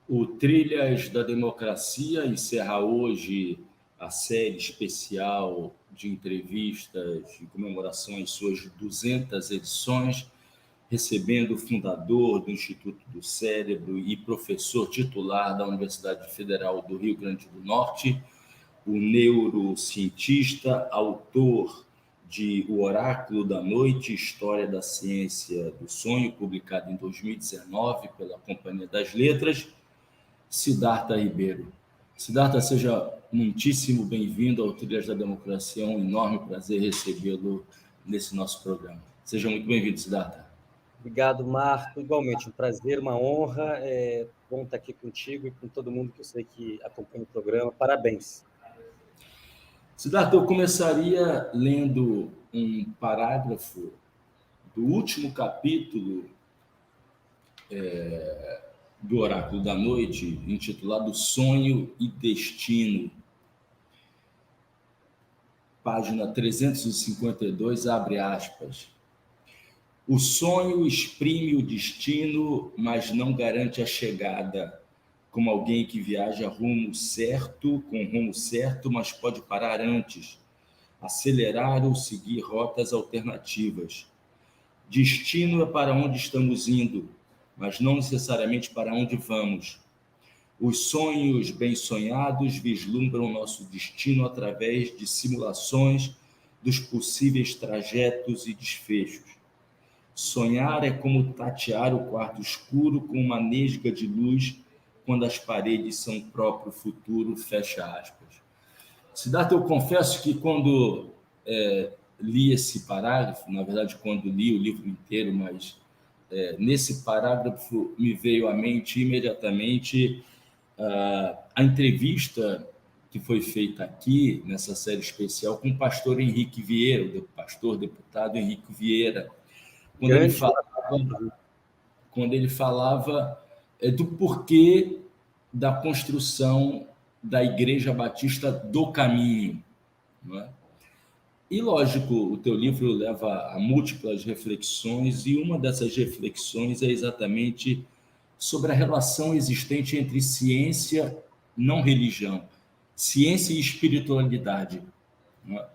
O Trilhas da Democracia encerra hoje a série especial de entrevistas em comemoração às suas 200 edições, recebendo o fundador do Instituto do Cérebro e professor titular da Universidade Federal do Rio Grande do Norte, o neurocientista, autor de O Oráculo da Noite, História da Ciência do Sonho, publicado em 2019 pela Companhia das Letras, Siddhartha Ribeiro. Siddhartha, seja muitíssimo bem-vindo ao Trilhas da Democracia. É um enorme prazer recebê-lo nesse nosso programa. Seja muito bem-vindo, Siddhartha. Obrigado, Marco. Igualmente, um prazer, uma honra. É bom estar aqui contigo e com todo mundo que eu sei que acompanha o programa. Parabéns. Siddhartha, eu começaria lendo um parágrafo do último capítulo do Oráculo da Noite, intitulado Sonho e Destino. Página 352, abre aspas. O sonho exprime o destino, mas não garante a chegada, como alguém que viaja com rumo certo, mas pode parar antes, acelerar ou seguir rotas alternativas. Destino é para onde estamos indo, mas não necessariamente para onde vamos. Os sonhos bem sonhados vislumbram nosso destino através de simulações dos possíveis trajetos e desfechos. Sonhar é como tatear o quarto escuro com uma nesga de luz quando as paredes são o próprio futuro, fecha aspas. Siddhartha, eu confesso que quando li esse parágrafo, na verdade, quando li o livro inteiro, mas nesse parágrafo me veio à mente imediatamente a entrevista que foi feita aqui, nessa série especial, com o pastor Henrique Vieira, o pastor deputado Henrique Vieira, quando ele falava do porquê da construção da Igreja Batista do Caminho. Não é? E, lógico, o teu livro leva a múltiplas reflexões, e uma dessas reflexões é exatamente sobre a relação existente entre ciência, não religião, ciência e espiritualidade. Não é?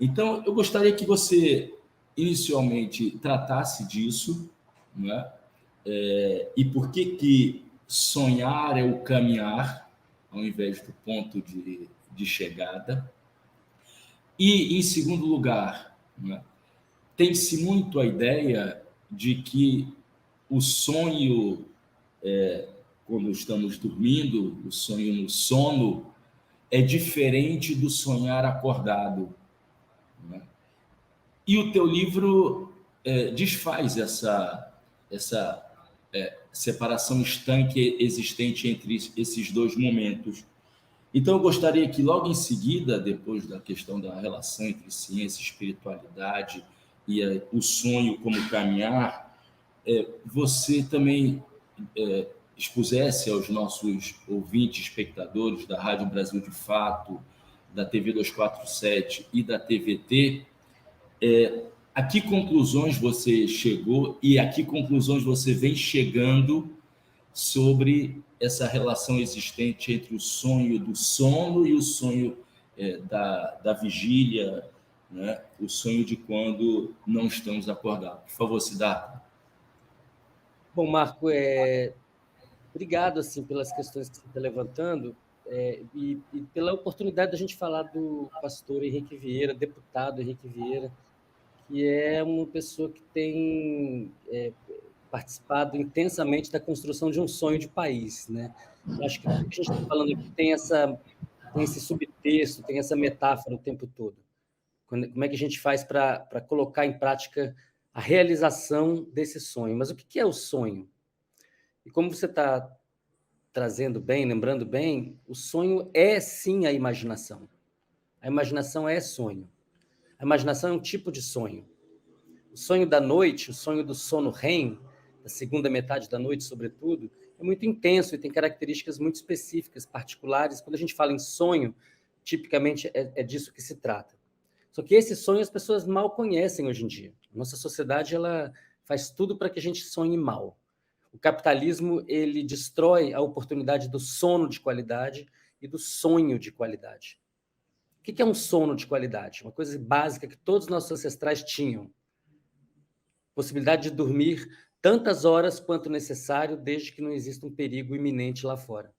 Então, eu gostaria que você, inicialmente, tratasse disso, não é? E por que sonhar é o caminhar, ao invés do ponto de chegada. E, em segundo lugar, não é? Tem-se muito a ideia de que o sonho, quando estamos dormindo, o sonho no sono, é diferente do sonhar acordado. Não é? E o teu livro desfaz essa separação estanque existente entre esses dois momentos. Então, eu gostaria que, logo em seguida, depois da questão da relação entre ciência e espiritualidade e o sonho como caminhar, você também expusesse aos nossos ouvintes, espectadores da Rádio Brasil de Fato, da TV 247 e da TVT, a que conclusões você chegou e a que conclusões você vem chegando sobre essa relação existente entre o sonho do sono e o sonho da vigília, né? O sonho de quando não estamos acordados. Por favor, Siddhartha. Bom, Marco, obrigado assim, pelas questões que você está levantando e pela oportunidade da gente falar do pastor Henrique Vieira, deputado Henrique Vieira, que é uma pessoa que tem participado intensamente da construção de um sonho de país, né? Eu acho que tudo que a gente está falando aqui tem esse subtexto, tem essa metáfora o tempo todo. Como é que a gente faz para colocar em prática a realização desse sonho? Mas o que é o sonho? E como você está trazendo bem, lembrando bem, o sonho é sim a imaginação. A imaginação é sonho. A imaginação é um tipo de sonho. O sonho da noite, o sonho do sono REM, da segunda metade da noite, sobretudo, é muito intenso e tem características muito específicas, particulares. Quando a gente fala em sonho, tipicamente é disso que se trata. Só que esse sonho as pessoas mal conhecem hoje em dia. Nossa sociedade ela faz tudo para que a gente sonhe mal. O capitalismo, ele destrói a oportunidade do sono de qualidade e do sonho de qualidade. O que é um sono de qualidade? Uma coisa básica que todos os nossos ancestrais tinham. Possibilidade de dormir tantas horas quanto necessário, desde que não exista um perigo iminente lá fora.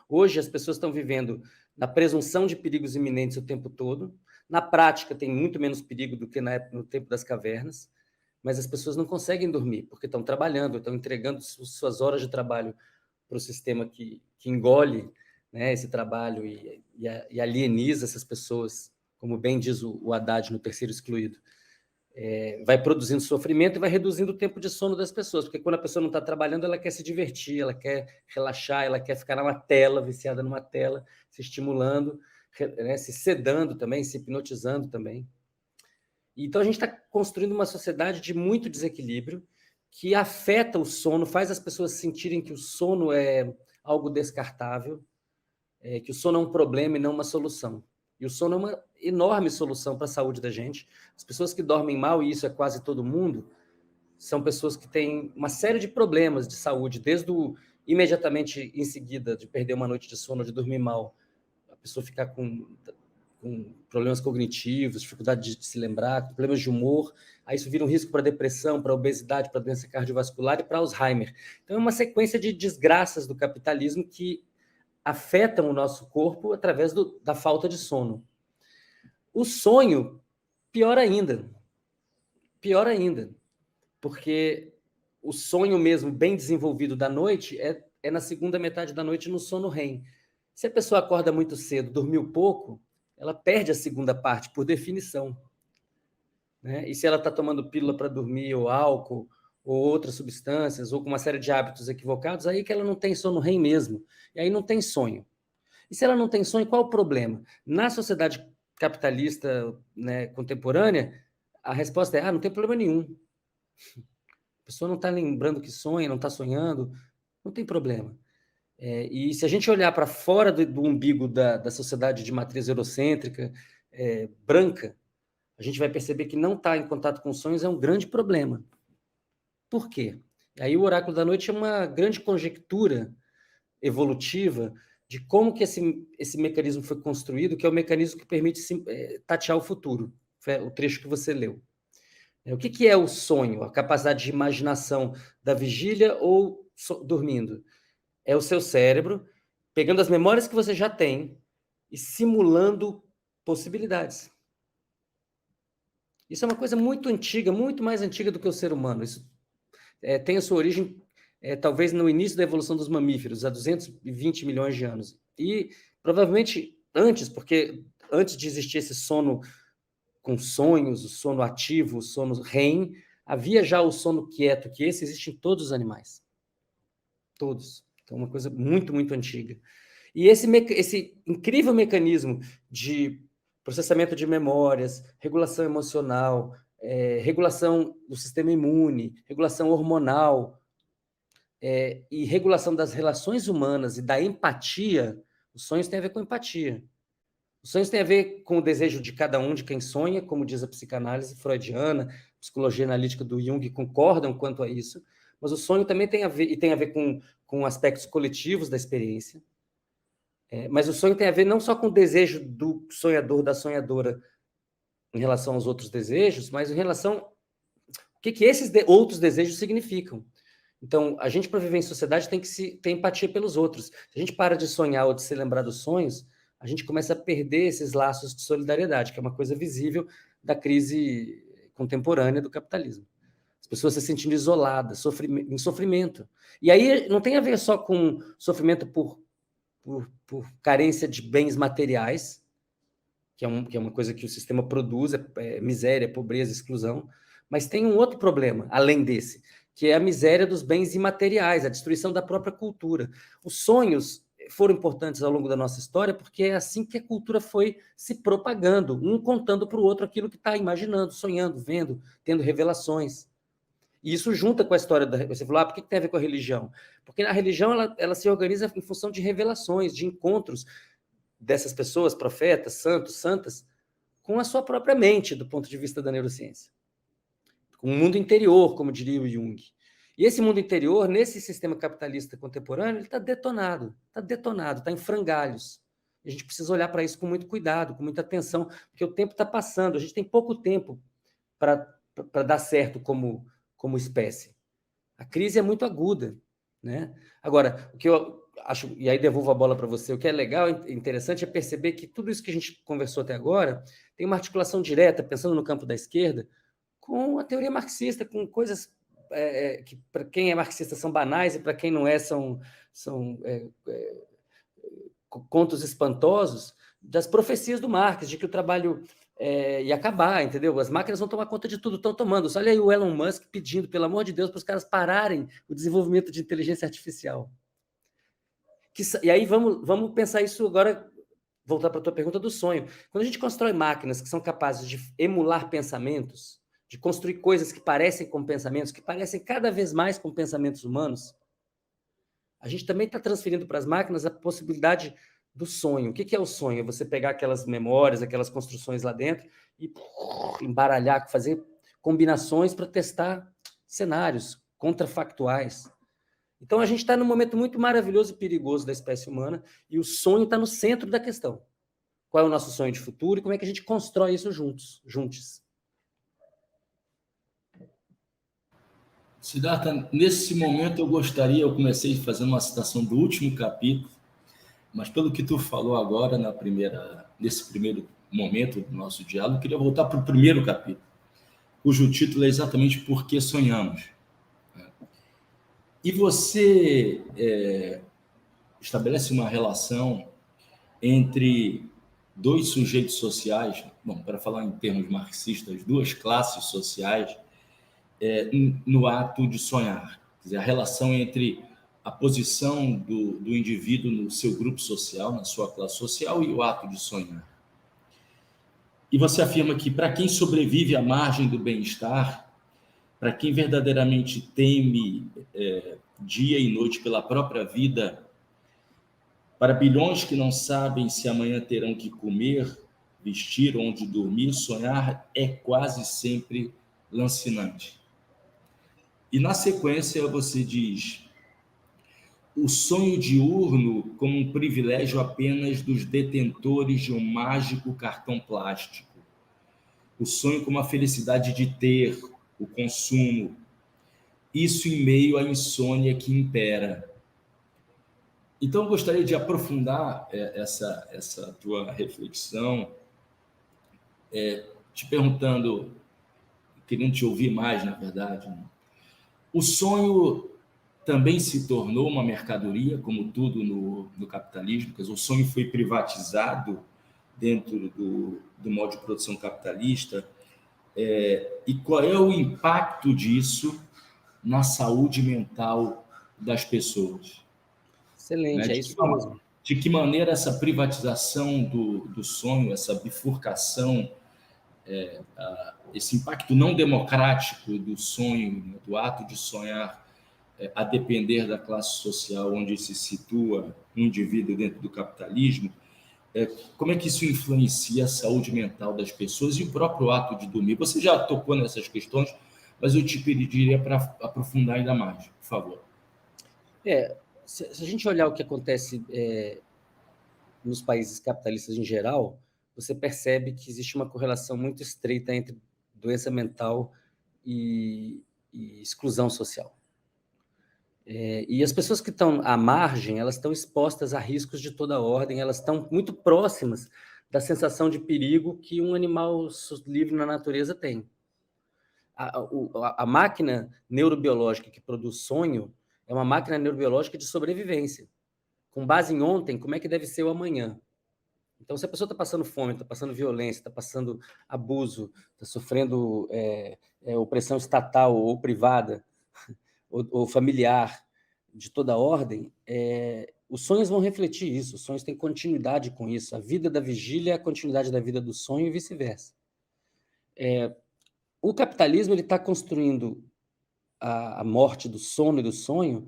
Hoje, as pessoas estão vivendo na presunção de perigos iminentes o tempo todo. Na prática, tem muito menos perigo do que no tempo das cavernas, mas as pessoas não conseguem dormir, porque estão trabalhando, estão entregando suas horas de trabalho para o sistema que engole, né, esse trabalho e alieniza essas pessoas, como bem diz o Haddad no Terceiro Excluído. Vai produzindo sofrimento e vai reduzindo o tempo de sono das pessoas, porque quando a pessoa não está trabalhando, ela quer se divertir, ela quer relaxar, ela quer ficar numa tela, viciada numa tela, se estimulando, né, se sedando também, se hipnotizando também. Então, a gente está construindo uma sociedade de muito desequilíbrio que afeta o sono, faz as pessoas sentirem que o sono é algo descartável, que o sono é um problema e não uma solução. E o sono é uma enorme solução para a saúde da gente. As pessoas que dormem mal, e isso é quase todo mundo, são pessoas que têm uma série de problemas de saúde, desde imediatamente em seguida de perder uma noite de sono, de dormir mal, a pessoa ficar com problemas cognitivos, dificuldade de se lembrar, problemas de humor, aí isso vira um risco para depressão, para obesidade, para doença cardiovascular e para Alzheimer. Então é uma sequência de desgraças do capitalismo que afetam o nosso corpo através da falta de sono. O sonho, pior ainda, porque o sonho mesmo bem desenvolvido da noite é na segunda metade da noite no sono REM. Se a pessoa acorda muito cedo, dormiu pouco, ela perde a segunda parte, por definição. Né? E se ela está tomando pílula para dormir, ou álcool, ou outras substâncias, ou com uma série de hábitos equivocados, aí que ela não tem sono REM mesmo. E aí não tem sonho. E se ela não tem sonho, qual o problema? Na sociedade capitalista, né, contemporânea, a resposta é, não tem problema nenhum. A pessoa não está lembrando que sonha, não está sonhando, não tem problema. E se a gente olhar para fora do umbigo da sociedade de matriz eurocêntrica, branca, a gente vai perceber que não estar em contato com sonhos é um grande problema. Por quê? Aí o Oráculo da Noite é uma grande conjectura evolutiva de como que esse mecanismo foi construído, que é o mecanismo que permite tatear o futuro, o trecho que você leu. O que é o sonho? A capacidade de imaginação da vigília ou dormindo? É o seu cérebro pegando as memórias que você já tem e simulando possibilidades. Isso é uma coisa muito antiga, muito mais antiga do que o ser humano. Isso tem a sua origem, talvez, no início da evolução dos mamíferos, há 220 milhões de anos. E provavelmente antes, porque antes de existir esse sono com sonhos, o sono ativo, o sono REM, havia já o sono quieto, que esse existe em todos os animais. Todos. Então, uma coisa muito, muito antiga. E esse incrível mecanismo de processamento de memórias, regulação emocional, regulação do sistema imune, regulação hormonal, e regulação das relações humanas e da empatia, os sonhos têm a ver com empatia. Os sonhos têm a ver com o desejo de cada um, de quem sonha, como diz a psicanálise freudiana, a psicologia analítica do Jung concordam quanto a isso, mas o sonho também tem a ver com aspectos coletivos da experiência. Mas o sonho tem a ver não só com o desejo do sonhador, da sonhadora, em relação aos outros desejos, mas em relação ao que esses outros desejos significam. Então, a gente, para viver em sociedade, tem que ter empatia pelos outros. Se a gente para de sonhar ou de se lembrar dos sonhos, a gente começa a perder esses laços de solidariedade, que é uma coisa visível da crise contemporânea do capitalismo. As pessoas se sentindo isoladas, em sofrimento. E aí não tem a ver só com sofrimento por carência de bens materiais, que é uma coisa que o sistema produz, miséria, pobreza, exclusão, mas tem um outro problema, além desse, que é a miséria dos bens imateriais, a destruição da própria cultura. Os sonhos foram importantes ao longo da nossa história porque é assim que a cultura foi se propagando, um contando para o outro aquilo que está imaginando, sonhando, vendo, tendo revelações. E isso junta com a história Você falou, por que tem a ver com a religião? Porque a religião ela se organiza em função de revelações, de encontros dessas pessoas, profetas, santos, santas, com a sua própria mente, do ponto de vista da neurociência. Com o mundo interior, como diria o Jung. E esse mundo interior, nesse sistema capitalista contemporâneo, ele está detonado, está em frangalhos. A gente precisa olhar para isso com muito cuidado, com muita atenção, porque o tempo está passando, a gente tem pouco tempo para dar certo como espécie. A crise é muito aguda, né? Agora, o que eu acho, e aí devolvo a bola para você, o que é legal e interessante é perceber que tudo isso que a gente conversou até agora tem uma articulação direta, pensando no campo da esquerda, com a teoria marxista, com coisas que para quem é marxista são banais e para quem não é são contos espantosos das profecias do Marx, de que o trabalho ia acabar, entendeu? As máquinas vão tomar conta de tudo, estão tomando. Olha aí o Elon Musk pedindo, pelo amor de Deus, para os caras pararem o desenvolvimento de inteligência artificial. E aí vamos pensar isso agora, voltar para a tua pergunta do sonho. Quando a gente constrói máquinas que são capazes de emular pensamentos, de construir coisas que parecem com pensamentos, que parecem cada vez mais com pensamentos humanos, a gente também está transferindo para as máquinas a possibilidade do sonho. O que é o sonho? É você pegar aquelas memórias, aquelas construções lá dentro e embaralhar, fazer combinações para testar cenários contrafactuais. Então, a gente está num momento muito maravilhoso e perigoso da espécie humana e o sonho está no centro da questão. Qual é o nosso sonho de futuro e como é que a gente constrói isso juntos? Siddhartha, nesse momento eu comecei fazendo uma citação do último capítulo, mas pelo que tu falou agora, nesse primeiro momento do nosso diálogo, eu queria voltar para o primeiro capítulo, cujo título é exatamente Por que Sonhamos. E você estabelece uma relação entre dois sujeitos sociais, bom, para falar em termos marxistas, duas classes sociais, no ato de sonhar. Quer dizer, a relação entre a posição do indivíduo no seu grupo social, na sua classe social, e o ato de sonhar. E você afirma que para quem sobrevive à margem do bem-estar, para quem verdadeiramente teme dia e noite pela própria vida, para bilhões que não sabem se amanhã terão que comer, vestir, onde dormir, sonhar é quase sempre lancinante. E na sequência você diz: o sonho diurno como um privilégio apenas dos detentores de um mágico cartão plástico. O sonho como a felicidade de ter, o consumo. Isso em meio à insônia que impera. Então, eu gostaria de aprofundar essa tua reflexão, te perguntando, querendo te ouvir mais, na verdade. Né? O sonho também se tornou uma mercadoria, como tudo no capitalismo, quer dizer, o sonho foi privatizado dentro do modo de produção capitalista. E qual é o impacto disso na saúde mental das pessoas? Excelente, Né? é isso mesmo. De que maneira essa privatização do sonho, essa bifurcação, esse impacto não democrático do sonho, do ato de sonhar, a depender da classe social onde se situa um indivíduo dentro do capitalismo, como é que isso influencia a saúde mental das pessoas e o próprio ato de dormir? Você já tocou nessas questões, mas eu te pediria para aprofundar ainda mais, por favor. Se a gente olhar o que acontece nos países capitalistas em geral, você percebe que existe uma correlação muito estreita entre doença mental e exclusão social. E as pessoas que estão à margem, elas estão expostas a riscos de toda ordem, elas estão muito próximas da sensação de perigo que um animal livre na natureza tem. A máquina neurobiológica que produz sonho é uma máquina neurobiológica de sobrevivência. Com base em ontem, como é que deve ser o amanhã? Então, se a pessoa está passando fome, está passando violência, está passando abuso, está sofrendo opressão estatal ou privada, ou familiar, de toda ordem, os sonhos vão refletir isso, os sonhos têm continuidade com isso, a vida da vigília é a continuidade da vida do sonho e vice-versa. O capitalismo está construindo a morte do sono e do sonho,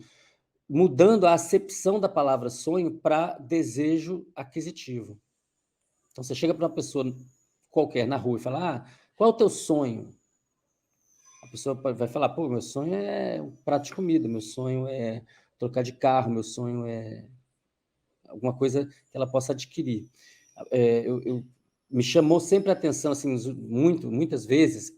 mudando a acepção da palavra sonho para desejo aquisitivo. Então, você chega para uma pessoa qualquer na rua e fala: qual é o teu sonho? A pessoa vai falar, pô, meu sonho é um prato de comida, meu sonho é trocar de carro, meu sonho é alguma coisa que ela possa adquirir. Me chamou sempre a atenção, assim, muitas vezes,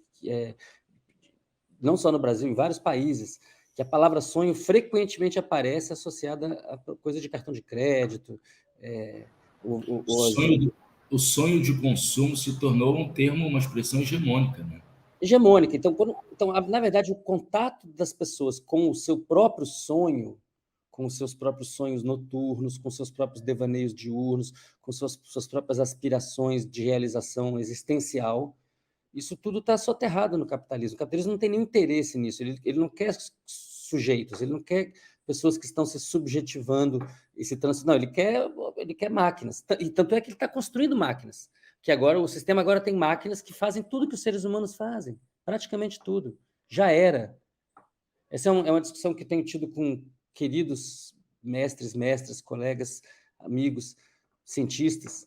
não só no Brasil, em vários países, que a palavra sonho frequentemente aparece associada a coisa de cartão de crédito. O sonho de consumo se tornou um termo, uma expressão hegemônica, né? Hegemônica. Então, na verdade, o contato das pessoas com o seu próprio sonho, com os seus próprios sonhos noturnos, com seus próprios devaneios diurnos, com suas próprias aspirações de realização existencial, isso tudo está soterrado no capitalismo. O capitalismo não tem nenhum interesse nisso. Ele não quer sujeitos, ele não quer pessoas que estão se subjetivando e se transformando. Não, ele quer máquinas. E tanto é que ele está construindo máquinas. Que agora o sistema agora tem máquinas que fazem tudo que os seres humanos fazem, praticamente tudo. Já era. Essa é uma discussão que tenho tido com queridos mestras, colegas, amigos, cientistas.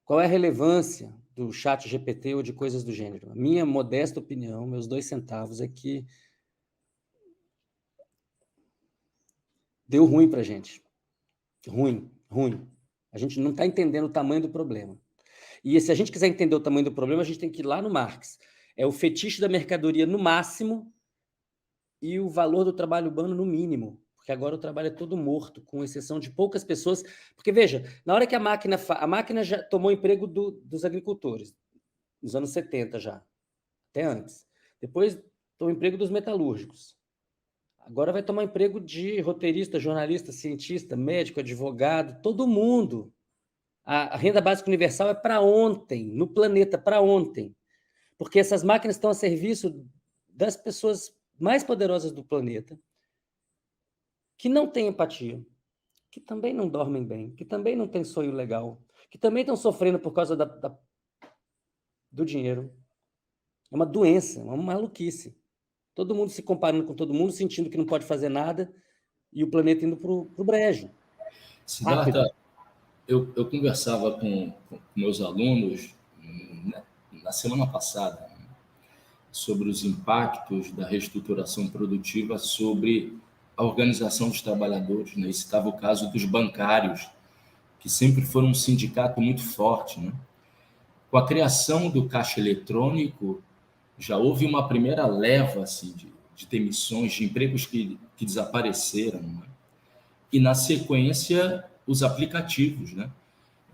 Qual é a relevância do chat GPT ou de coisas do gênero? A minha modesta opinião, meus 2 centavos, é que deu ruim para a gente. Ruim. A gente não está entendendo o tamanho do problema. E se a gente quiser entender o tamanho do problema, a gente tem que ir lá no Marx. É o fetiche da mercadoria no máximo e o valor do trabalho urbano no mínimo. Porque agora o trabalho é todo morto, com exceção de poucas pessoas. Porque, veja, na hora que a máquina já tomou emprego dos agricultores, nos anos 70 já, até antes. Depois tomou emprego dos metalúrgicos. Agora vai tomar emprego de roteirista, jornalista, cientista, médico, advogado, todo mundo. A renda básica universal é para ontem, no planeta, para ontem. Porque essas máquinas estão a serviço das pessoas mais poderosas do planeta, que não têm empatia, que também não dormem bem, que também não têm sonho legal, que também estão sofrendo por causa do dinheiro. É uma doença, uma maluquice. Todo mundo se comparando com todo mundo, sentindo que não pode fazer nada, e o planeta indo para o brejo. Siddhartha, eu conversava com meus alunos na semana passada sobre os impactos da reestruturação produtiva sobre a organização dos trabalhadores, né? E citava o caso dos bancários, que sempre foram um sindicato muito forte, né? Com a criação do caixa eletrônico, já houve uma primeira leva assim, de demissões, de empregos que desapareceram, né? E, na sequência, os aplicativos, né?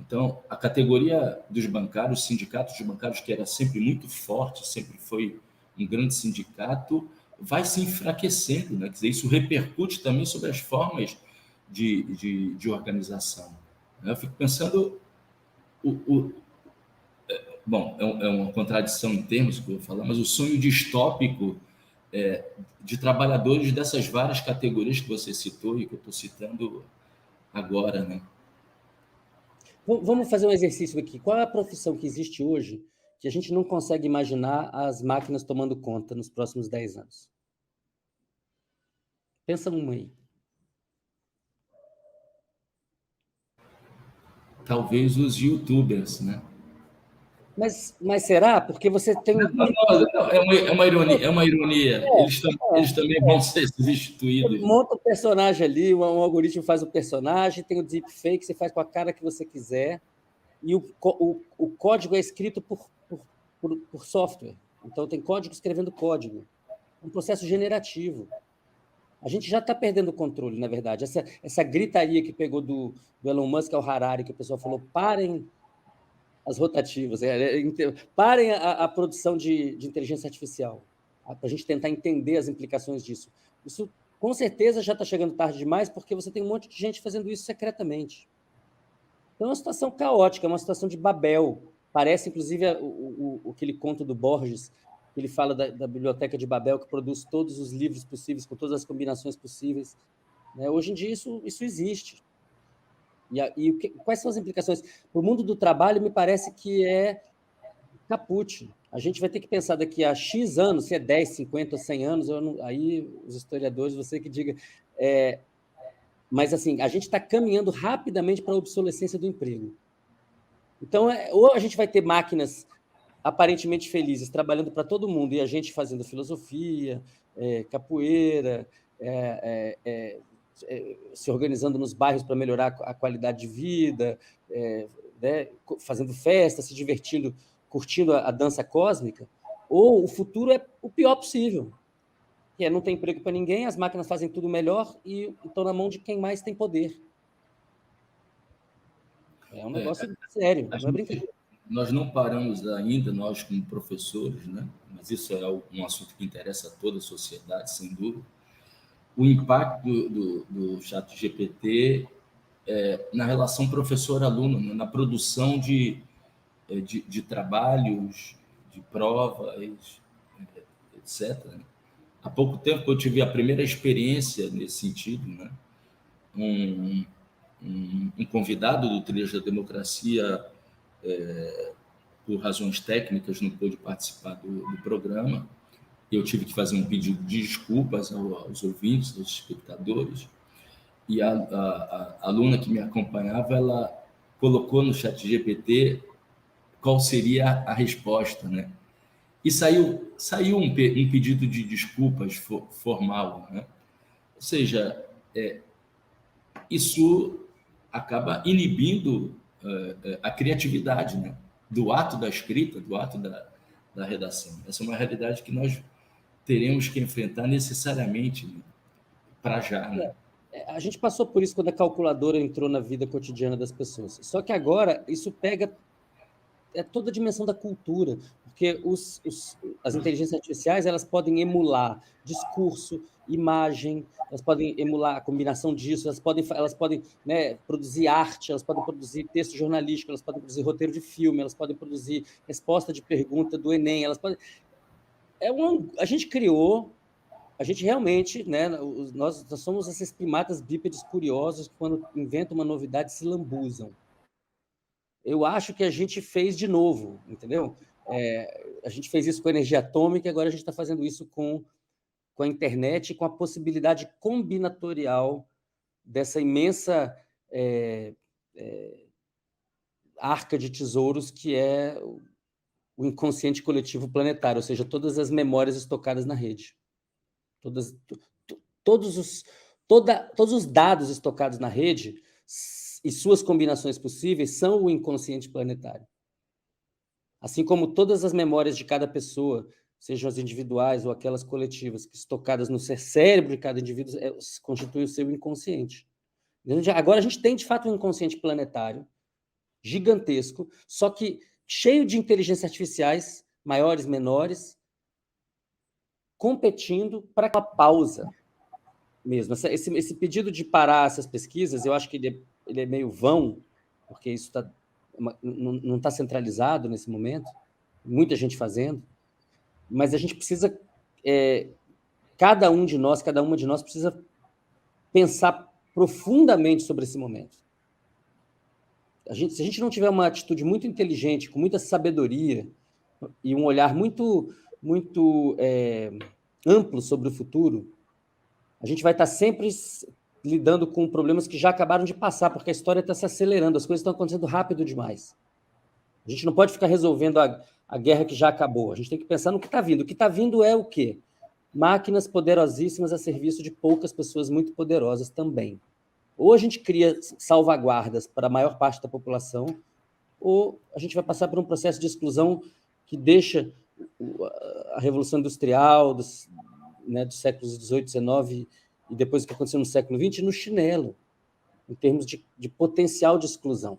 Então, a categoria dos bancários, sindicatos de bancários, que era sempre muito forte, sempre foi um grande sindicato, vai se enfraquecendo, né? Quer dizer, isso repercute também sobre as formas de organização. Eu fico pensando, bom, é uma contradição em termos que eu vou falar, mas o sonho distópico de trabalhadores dessas várias categorias que você citou e que eu estou citando agora, né? Vamos fazer um exercício aqui. Qual é a profissão que existe hoje que a gente não consegue imaginar as máquinas tomando conta nos próximos 10 anos? Pensa numa aí. Talvez os youtubers, né? Mas será? Porque você tem... Não, é uma ironia, é uma ironia. Eles também vão ser substituídos. Você monta o personagem ali, um algoritmo faz o personagem, tem o deepfake, você faz com a cara que você quiser, e o código é escrito por software. Então, tem código escrevendo código. É um processo generativo. A gente já está perdendo o controle, na verdade. Essa gritaria que pegou do Elon Musk ao Harari, que o pessoal falou, parem as rotativas, parem a produção de inteligência artificial, para a gente tentar entender as implicações disso. Isso, com certeza, já está chegando tarde demais, porque você tem um monte de gente fazendo isso secretamente. Então, é uma situação caótica, é uma situação de Babel. Parece, inclusive, aquele conto do Borges, que ele fala da biblioteca de Babel, que produz todos os livros possíveis, com todas as combinações possíveis. Né? Hoje em dia, isso existe. Quais são as implicações? Para o mundo do trabalho, me parece que é caput. A gente vai ter que pensar daqui a X anos, se é 10, 50 ou 100 anos, aí os historiadores, você que diga. Mas, assim, a gente está caminhando rapidamente para a obsolescência do emprego. Então, ou a gente vai ter máquinas aparentemente felizes, trabalhando para todo mundo, e a gente fazendo filosofia, capoeira, se organizando nos bairros para melhorar a qualidade de vida, né, fazendo festa, se divertindo, curtindo a dança cósmica, ou o futuro é o pior possível, que é não ter emprego para ninguém, as máquinas fazem tudo melhor e estão na mão de quem mais tem poder. É um negócio sério, não é brincadeira. Nós não paramos ainda, nós como professores, né? Mas isso é um assunto que interessa a toda a sociedade, sem dúvida. O impacto do chat GPT na relação professor-aluno, né? Na produção de trabalhos, de provas, etc. Há pouco tempo eu tive a primeira experiência nesse sentido, né? Um convidado do Trilhas da Democracia, por razões técnicas, não pôde participar do programa. Eu tive que fazer um pedido de desculpas aos ouvintes, aos espectadores. E a aluna que me acompanhava, ela colocou no chat GPT qual seria a resposta, né? E saiu um pedido de desculpas formal, né? Ou seja, isso acaba inibindo a criatividade, né? Do ato da escrita, do ato da redação. Essa é uma realidade que nós teremos que enfrentar necessariamente, né? Para já, né? A gente passou por isso quando a calculadora entrou na vida cotidiana das pessoas. Só que agora isso pega toda a dimensão da cultura, porque as inteligências artificiais elas podem emular discurso, imagem, elas podem emular a combinação disso, elas podem, né, produzir arte, elas podem produzir texto jornalístico, elas podem produzir roteiro de filme, elas podem produzir resposta de pergunta do Enem, elas podem... A gente criou, a gente realmente, né, nós somos esses primatas bípedes curiosos que, quando inventam uma novidade, se lambuzam. Eu acho que a gente fez de novo, entendeu? A gente fez isso com a energia atômica, agora a gente está fazendo isso com a internet e com a possibilidade combinatorial dessa imensa arca de tesouros que é o inconsciente coletivo planetário, ou seja, todas as memórias estocadas na rede. Todos os dados estocados na rede e suas combinações possíveis são o inconsciente planetário. Assim como todas as memórias de cada pessoa, sejam as individuais ou aquelas coletivas, que estocadas no cérebro de cada indivíduo, constituem o seu inconsciente. Agora a gente tem, de fato, um inconsciente planetário gigantesco, só que cheio de inteligências artificiais, maiores, menores, competindo para aquela pausa mesmo. Esse pedido de parar essas pesquisas, eu acho que ele é meio vão, porque isso não está centralizado nesse momento, muita gente fazendo, mas a gente precisa, cada uma de nós precisa pensar profundamente sobre esse momento. Se a gente não tiver uma atitude muito inteligente, com muita sabedoria e um olhar muito, muito amplo sobre o futuro, a gente vai estar sempre lidando com problemas que já acabaram de passar, porque a história está se acelerando, as coisas estão acontecendo rápido demais. A gente não pode ficar resolvendo a guerra que já acabou. A gente tem que pensar no que está vindo. O que está vindo é o quê? Máquinas poderosíssimas a serviço de poucas pessoas muito poderosas também. Ou a gente cria salvaguardas para a maior parte da população, ou a gente vai passar por um processo de exclusão que deixa a Revolução Industrial dos séculos XVIII, XIX e depois o que aconteceu no século XX no chinelo, em termos de potencial de exclusão.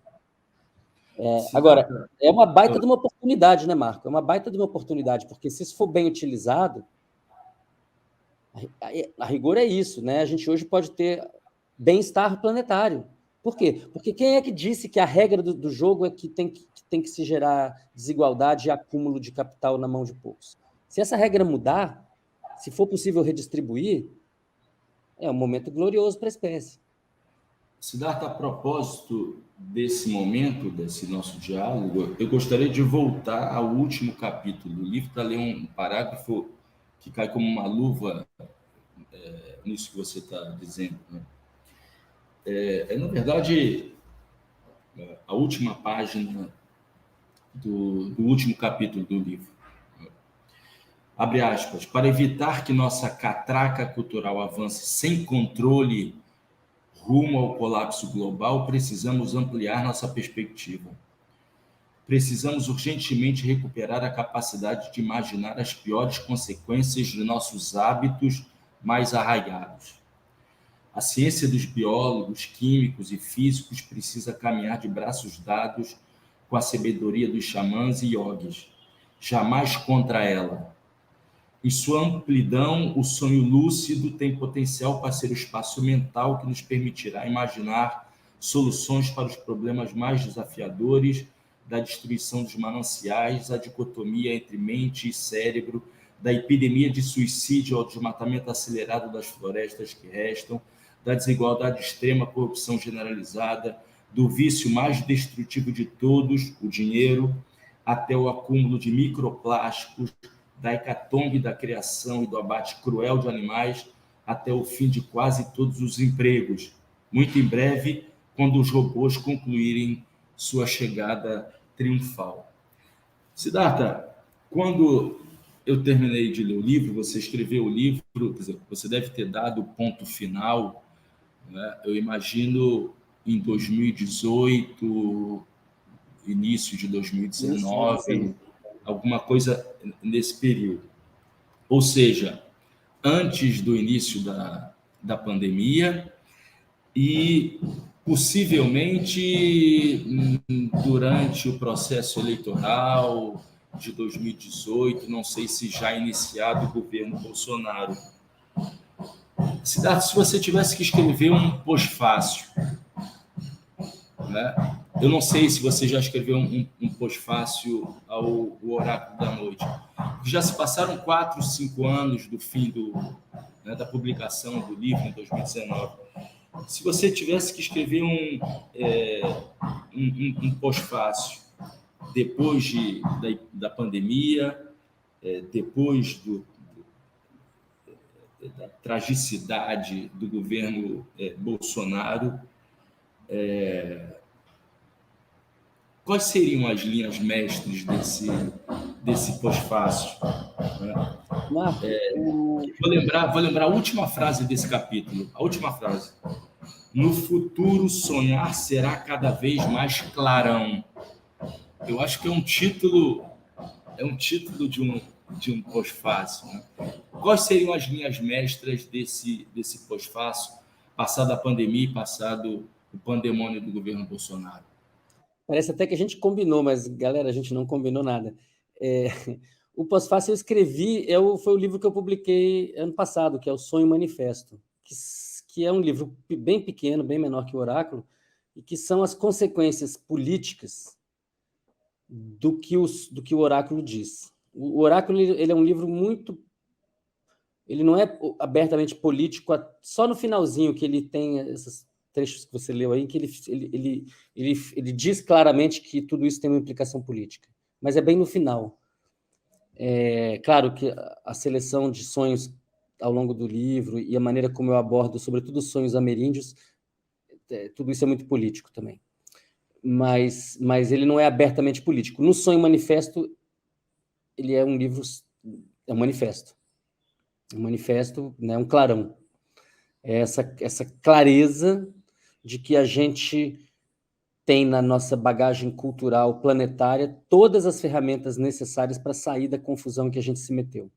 Agora, é uma baita de uma oportunidade, né, Marco? É uma baita de uma oportunidade, porque se isso for bem utilizado, a rigor é isso, né? A gente hoje pode ter bem-estar planetário. Por quê? Porque quem é que disse que a regra do jogo é que tem que se gerar desigualdade e acúmulo de capital na mão de poucos? Se essa regra mudar, se for possível redistribuir, é um momento glorioso para a espécie. Siddhartha, a propósito desse momento, desse nosso diálogo, eu gostaria de voltar ao último capítulo do livro para ler um parágrafo que cai como uma luva nisso que você está dizendo, né? Na verdade, a última página do último capítulo do livro. Abre aspas, para evitar que nossa catraca cultural avance sem controle rumo ao colapso global, precisamos ampliar nossa perspectiva. Precisamos urgentemente recuperar a capacidade de imaginar as piores consequências de nossos hábitos mais arraigados. A ciência dos biólogos, químicos e físicos precisa caminhar de braços dados com a sabedoria dos xamãs e yogis, jamais contra ela. Em sua amplidão, o sonho lúcido tem potencial para ser o espaço mental que nos permitirá imaginar soluções para os problemas mais desafiadores da destruição dos mananciais, a dicotomia entre mente e cérebro, da epidemia de suicídio ao desmatamento acelerado das florestas que restam, da desigualdade extrema, corrupção generalizada, do vício mais destrutivo de todos, o dinheiro, até o acúmulo de microplásticos, da hecatombe da criação e do abate cruel de animais, até o fim de quase todos os empregos, muito em breve, quando os robôs concluírem sua chegada triunfal. Siddhartha, quando eu terminei de ler o livro, você escreveu o livro, quer dizer, você deve ter dado o ponto final, né? Eu imagino em 2018, início de 2019, alguma coisa nesse período. Ou seja, antes do início da pandemia e possivelmente durante o processo eleitoral de 2018, não sei se já iniciado o governo Bolsonaro. Siddhartha, se você tivesse que escrever um pós-fácil, né? Eu não sei se você já escreveu um pós-fácil ao Oráculo da Noite. Já se passaram 4, 5 anos do fim da publicação do livro, em 2019. Se você tivesse que escrever um pós-fácil depois da pandemia, depois da tragicidade do governo Bolsonaro, quais seriam as linhas mestres desse pós-fácil? Vou lembrar a última frase desse capítulo, a última frase. No futuro, sonhar será cada vez mais clarão. Eu acho que é um título de um pós-fácil. Né? Quais seriam as linhas mestras desse pós-fácil, passado a pandemia e passado o pandemônio do governo Bolsonaro? Parece até que a gente combinou, mas, galera, a gente não combinou nada. O pós-fácil eu escrevi, foi o livro que eu publiquei ano passado, que é o Sonho Manifesto, que é um livro bem pequeno, bem menor que o Oráculo, e que são as consequências políticas do que o Oráculo diz. O Oráculo ele é um livro muito... Ele não é abertamente político, só no finalzinho que ele tem esses trechos que você leu aí, que ele diz claramente que tudo isso tem uma implicação política. Mas é bem no final. Claro que a seleção de sonhos ao longo do livro e a maneira como eu abordo, sobretudo os sonhos ameríndios, tudo isso é muito político também. Mas ele não é abertamente político. No Sonho Manifesto, ele é um livro, é um manifesto. Um manifesto, né, um clarão. É essa clareza de que a gente tem na nossa bagagem cultural planetária todas as ferramentas necessárias para sair da confusão que a gente se meteu,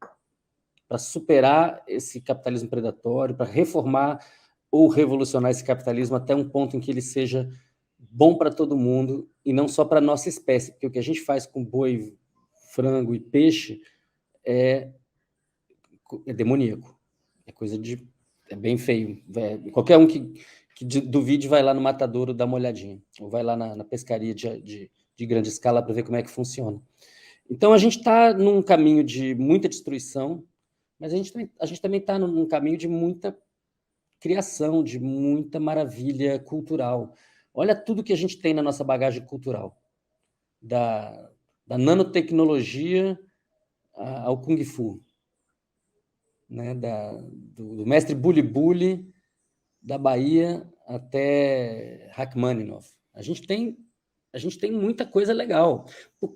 para superar esse capitalismo predatório, para reformar ou revolucionar esse capitalismo até um ponto em que ele seja bom para todo mundo e não só para a nossa espécie, porque o que a gente faz com boi, frango e peixe é demoníaco, é bem feio. Qualquer um que duvide vai lá no matadouro dar uma olhadinha, ou vai lá na pescaria de grande escala para ver como é que funciona. Então, a gente está num caminho de muita destruição, mas a gente também está num caminho de muita criação, de muita maravilha cultural. Olha tudo que a gente tem na nossa bagagem cultural, da nanotecnologia ao Kung Fu, né? Do mestre Bully da Bahia até Rachmaninoff. A gente tem A gente tem muita coisa legal.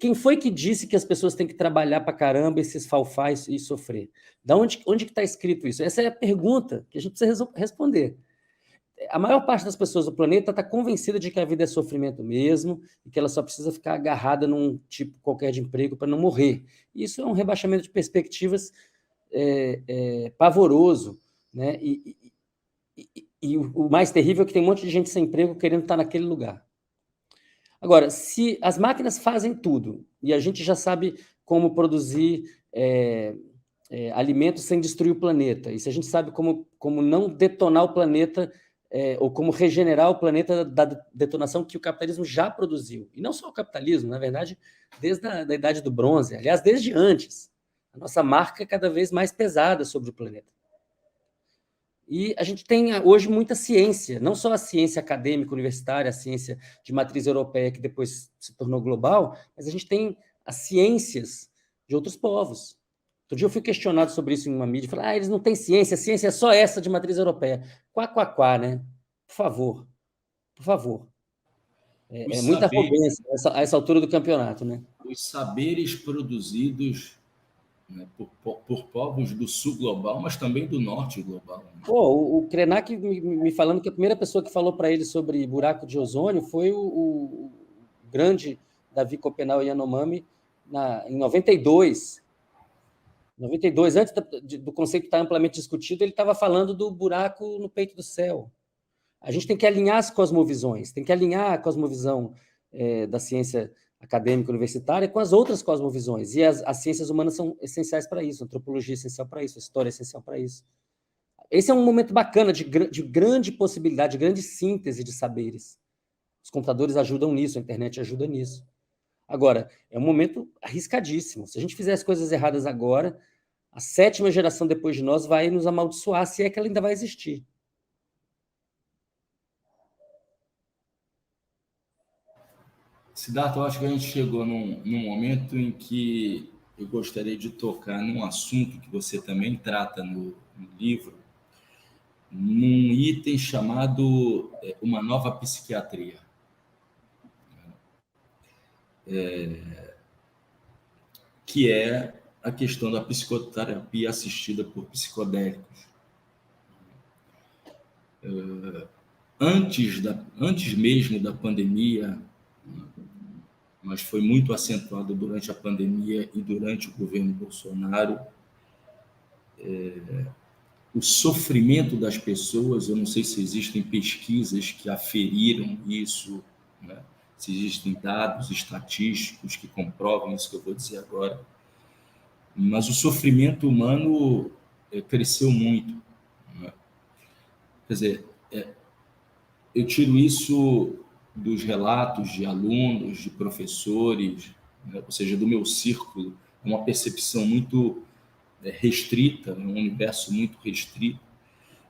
Quem foi que disse que as pessoas têm que trabalhar para caramba e se esfalfar e sofrer? Onde que está escrito isso? Essa é a pergunta que a gente precisa responder. A maior parte das pessoas do planeta está convencida de que a vida é sofrimento mesmo e que ela só precisa ficar agarrada num tipo qualquer de emprego para não morrer. Isso é um rebaixamento de perspectivas pavoroso, né? E o mais terrível é que tem um monte de gente sem emprego querendo estar naquele lugar. Agora, se as máquinas fazem tudo e a gente já sabe como produzir alimentos sem destruir o planeta, e se a gente sabe como não detonar o planeta ou como regenerar o planeta da detonação que o capitalismo já produziu, e não só o capitalismo, na verdade, desde a da Idade do Bronze, aliás, desde antes, a nossa marca é cada vez mais pesada sobre o planeta. E a gente tem hoje muita ciência, não só a ciência acadêmica, universitária, a ciência de matriz europeia, que depois se tornou global, mas a gente tem as ciências de outros povos. Outro dia eu fui questionado sobre isso em uma mídia, falei, eles não têm ciência, a ciência é só essa de matriz europeia. Quá, quá, quá, né? Por favor, por favor. É muita arrogância a essa altura do campeonato, né? Os saberes produzidos, né, por povos do sul global, mas também do norte global. Né? Pô, o Krenak me falando que a primeira pessoa que falou para ele sobre buraco de ozônio foi o grande Davi Copenau Yanomami em 92. 92, antes do conceito estar amplamente discutido, ele estava falando do buraco no peito do céu. A gente tem que alinhar as cosmovisões, tem que alinhar a cosmovisão da ciência acadêmica universitária com as outras cosmovisões. E as ciências humanas são essenciais para isso, a antropologia é essencial para isso, a história é essencial para isso. Esse é um momento bacana de grande possibilidade, de grande síntese de saberes. Os computadores ajudam nisso, a internet ajuda nisso. Agora, é um momento arriscadíssimo. Se a gente fizer as coisas erradas agora, a 7ª geração depois de nós vai nos amaldiçoar, se é que ela ainda vai existir. Siddhartha, eu acho que a gente chegou num momento em que eu gostaria de tocar num assunto que você também trata no livro, num item chamado uma nova psiquiatria. Que é a questão da psicoterapia assistida por psicodélicos. Antes mesmo da pandemia, mas foi muito acentuado durante a pandemia e durante o governo Bolsonaro, o sofrimento das pessoas. Eu não sei se existem pesquisas que aferiram isso, né? Se existem dados estatísticos que comprovam isso que eu vou dizer agora, mas o sofrimento humano cresceu muito. Né? Quer dizer, eu tiro isso dos relatos de alunos, de professores, né? Ou seja, do meu círculo, uma percepção muito restrita, um universo muito restrito,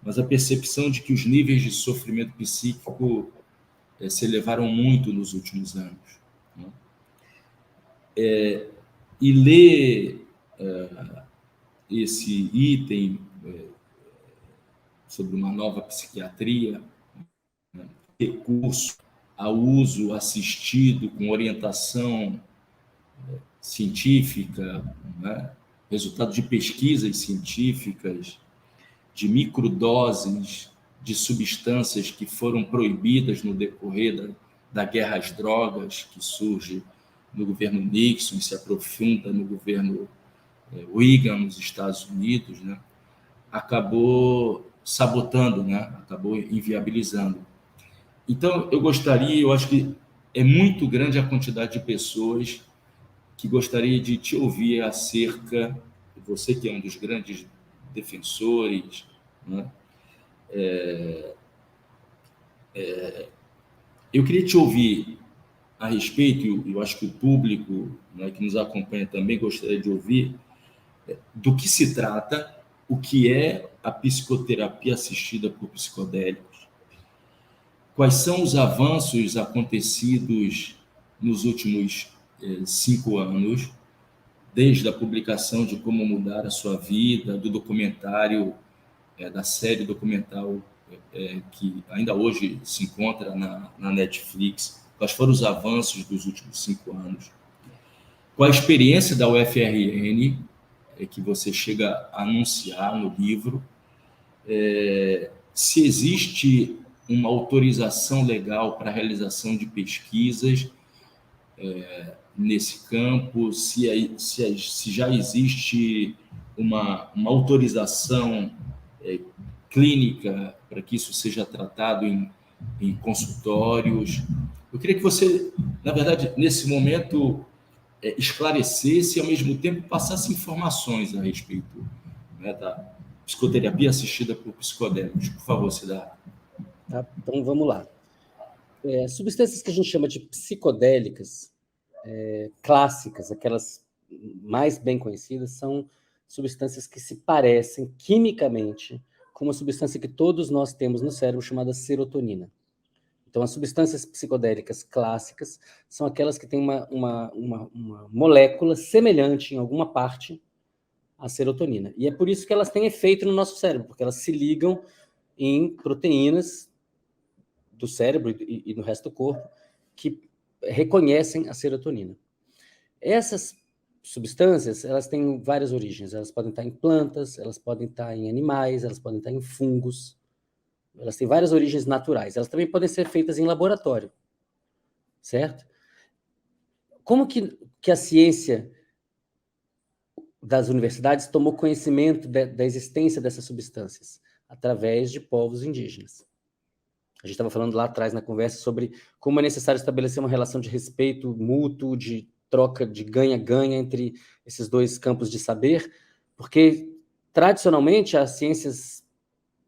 mas a percepção de que os níveis de sofrimento psíquico se elevaram muito nos últimos anos. Né? E ler esse item sobre uma nova psiquiatria, né? Recurso ao uso assistido com orientação científica, né? Resultado de pesquisas científicas, de microdoses de substâncias que foram proibidas no decorrer da guerra às drogas, que surge no governo Nixon e se aprofunda no governo Reagan nos Estados Unidos, né? Acabou sabotando, né? Acabou inviabilizando. Então, eu acho que é muito grande a quantidade de pessoas que gostaria de te ouvir acerca, você que é um dos grandes defensores, né? Eu queria te ouvir a respeito, e eu acho que o público, né, que nos acompanha também gostaria de ouvir, do que se trata, o que é a psicoterapia assistida por psicodélicos, quais são os avanços acontecidos nos últimos 5 anos, desde a publicação de Como Mudar a Sua Vida, do documentário, da série documental que ainda hoje se encontra na Netflix, quais foram os avanços dos últimos 5 anos, com a experiência da UFRN, que você chega a anunciar no livro, se existe uma autorização legal para a realização de pesquisas nesse campo, se já existe uma autorização clínica para que isso seja tratado em consultórios. Eu queria que você, na verdade, nesse momento, esclarecesse e, ao mesmo tempo, passasse informações a respeito, né, da psicoterapia assistida por psicodélicos. Por favor, Siddhartha. Tá? Então, vamos lá. Substâncias que a gente chama de psicodélicas, clássicas, aquelas mais bem conhecidas, são substâncias que se parecem quimicamente com uma substância que todos nós temos no cérebro chamada serotonina. Então, as substâncias psicodélicas clássicas são aquelas que têm uma molécula semelhante em alguma parte à serotonina. E é por isso que elas têm efeito no nosso cérebro, porque elas se ligam em proteínas do cérebro e no resto do corpo que reconhecem a serotonina. Essas substâncias, elas têm várias origens. Elas podem estar em plantas, elas podem estar em animais, elas podem estar em fungos. Elas têm várias origens naturais. Elas também podem ser feitas em laboratório, certo? Como que a ciência das universidades tomou conhecimento da existência dessas substâncias? Através de povos indígenas. A gente estava falando lá atrás na conversa sobre como é necessário estabelecer uma relação de respeito mútuo, de troca de ganha-ganha entre esses dois campos de saber, porque, tradicionalmente, as ciências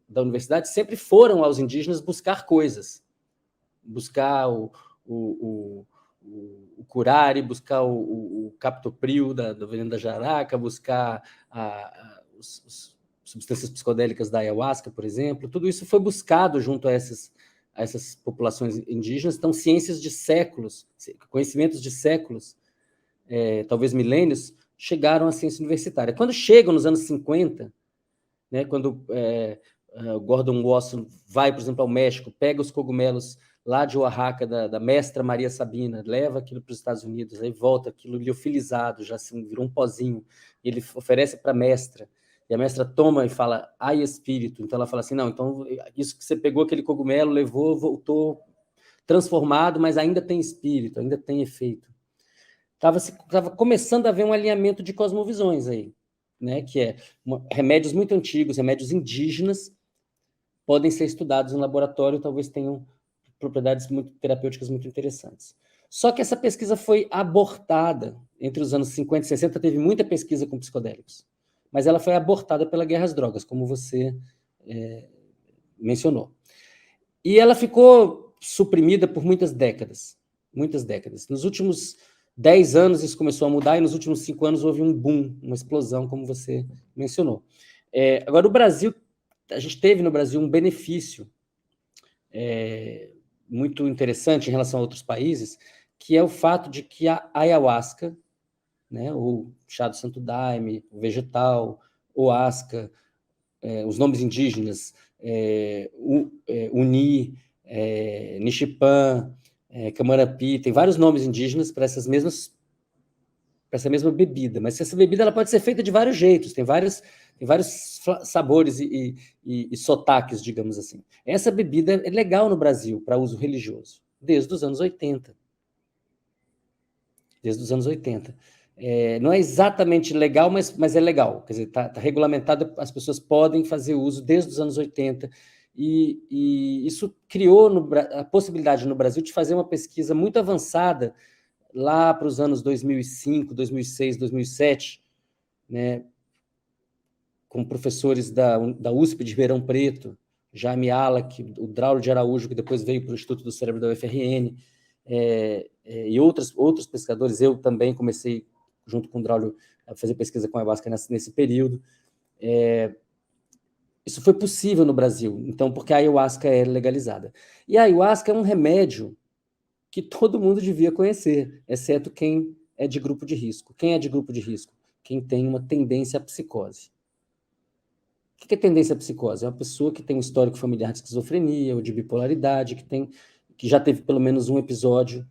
da universidade sempre foram aos indígenas buscar coisas, buscar o curare, buscar o captopril do veneno da jaraca, buscar os substâncias psicodélicas da ayahuasca, por exemplo. Tudo isso foi buscado junto a essas populações indígenas. Então, ciências de séculos, conhecimentos de séculos, talvez milênios, chegaram à ciência universitária. Quando chegam nos anos 50, né, quando Gordon Wasson vai, por exemplo, ao México, pega os cogumelos lá de Oaxaca, da mestra Maria Sabina, leva aquilo para os Estados Unidos, aí volta aquilo liofilizado, já assim, virou um pozinho, e ele oferece para a mestra, e a mestra toma e fala, ai espírito. Então ela fala assim, não, então isso que você pegou aquele cogumelo, levou, voltou transformado, mas ainda tem espírito, ainda tem efeito. Estava começando a haver um alinhamento de cosmovisões aí, né, que remédios muito antigos, remédios indígenas, podem ser estudados em laboratório, talvez tenham propriedades terapêuticas muito interessantes. Só que essa pesquisa foi abortada entre os anos 50 e 60, teve muita pesquisa com psicodélicos, mas ela foi abortada pela guerra às drogas, como você mencionou. E ela ficou suprimida por muitas décadas, muitas décadas. Nos últimos 10 anos isso começou a mudar, e nos últimos 5 anos houve um boom, uma explosão, como você mencionou. Agora, o Brasil, a gente teve no Brasil um benefício muito interessante em relação a outros países, que é o fato de que a ayahuasca, né, o chá do santo daime, o vegetal, o asca, os nomes indígenas, uni, nixipan, camarapi, tem vários nomes indígenas para essa mesma bebida, mas essa bebida ela pode ser feita de vários jeitos, tem vários sabores e sotaques, digamos assim. Essa bebida é legal no Brasil para uso religioso, desde os anos 80. Desde os anos 80. Não é exatamente legal, mas é legal. Quer dizer, está regulamentado, as pessoas podem fazer uso desde os anos 80, e isso criou a possibilidade no Brasil de fazer uma pesquisa muito avançada lá para os anos 2005, 2006, 2007, né, com professores da USP de Ribeirão Preto, Jaime Alak, o Draulio de Araújo, que depois veio para o Instituto do Cérebro da UFRN, e outros pesquisadores. Eu também comecei, junto com o Draulio, a fazer pesquisa com a ayahuasca nesse período. Isso foi possível no Brasil, então, porque a ayahuasca é legalizada. E a ayahuasca é um remédio que todo mundo devia conhecer, exceto quem é de grupo de risco. Quem é de grupo de risco? Quem tem uma tendência à psicose. O que é tendência à psicose? É uma pessoa que tem um histórico familiar de esquizofrenia ou de bipolaridade, que tem que já teve pelo menos um episódio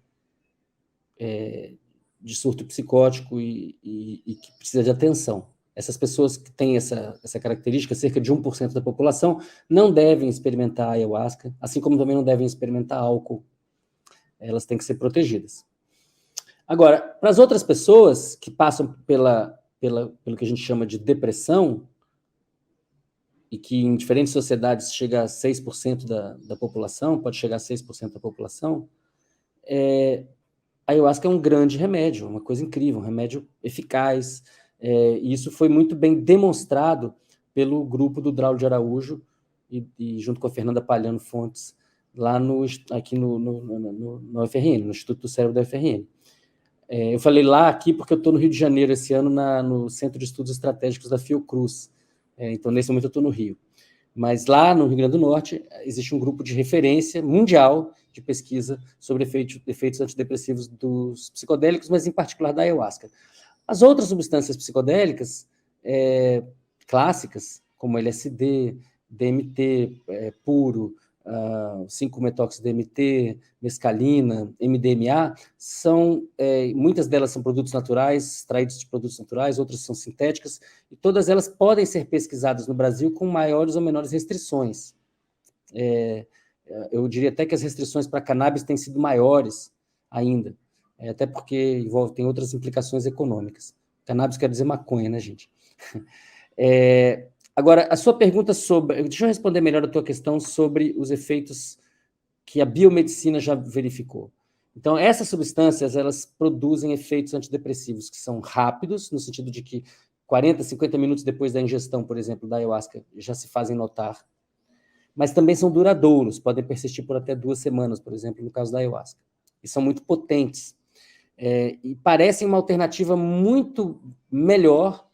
de surto psicótico e que precisa de atenção. Essas pessoas que têm essa característica, cerca de 1% da população, não devem experimentar ayahuasca, assim como também não devem experimentar álcool. Elas têm que ser protegidas. Agora, para as outras pessoas que passam pelo que a gente chama de depressão, e que em diferentes sociedades chega a 6% da população, pode chegar a 6% da população, a ayahuasca é um grande remédio, uma coisa incrível, um remédio eficaz, e isso foi muito bem demonstrado pelo grupo do Draulio de Araújo e junto com a Fernanda Palhano Fontes, lá aqui no UFRN, no Instituto do Cérebro da UFRN. Eu falei lá aqui porque eu estou no Rio de Janeiro esse ano, no Centro de Estudos Estratégicos da Fiocruz. Então, nesse momento, eu estou no Rio. Mas lá no Rio Grande do Norte, existe um grupo de referência mundial de pesquisa sobre efeitos antidepressivos dos psicodélicos, mas em particular da ayahuasca. As outras substâncias psicodélicas clássicas, como LSD, DMT puro, 5-metox-DMT, mescalina, MDMA, muitas delas são produtos naturais, extraídos de produtos naturais, outras são sintéticas, e todas elas podem ser pesquisadas no Brasil com maiores ou menores restrições. Eu diria até que as restrições para cannabis têm sido maiores ainda, até porque tem outras implicações econômicas. Cannabis quer dizer maconha, né, gente? Agora, a sua pergunta sobre... Deixa eu responder melhor a tua questão sobre os efeitos que a biomedicina já verificou. Então, essas substâncias, elas produzem efeitos antidepressivos que são rápidos, no sentido de que 40, 50 minutos depois da ingestão, por exemplo, da ayahuasca, já se fazem notar, mas também são duradouros, podem persistir por até 2 semanas, por exemplo, no caso da ayahuasca, e são muito potentes, e parecem uma alternativa muito melhor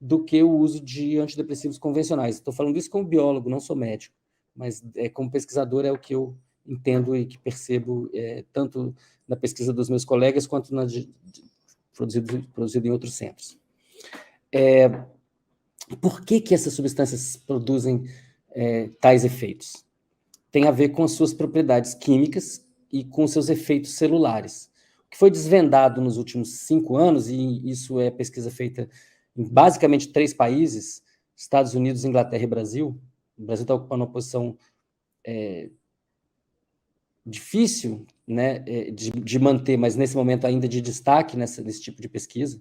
do que o uso de antidepressivos convencionais. Estou falando isso como biólogo, não sou médico, mas como pesquisador é o que eu entendo e que percebo, tanto na pesquisa dos meus colegas, quanto na produzido em outros centros. Por que essas substâncias produzem tais efeitos? Tem a ver com as suas propriedades químicas e com seus efeitos celulares. O que foi desvendado nos últimos 5 anos, e isso é pesquisa feita em basicamente 3 países, Estados Unidos, Inglaterra e Brasil. O Brasil está ocupando uma posição difícil, né, de manter, mas nesse momento ainda de destaque nesse tipo de pesquisa.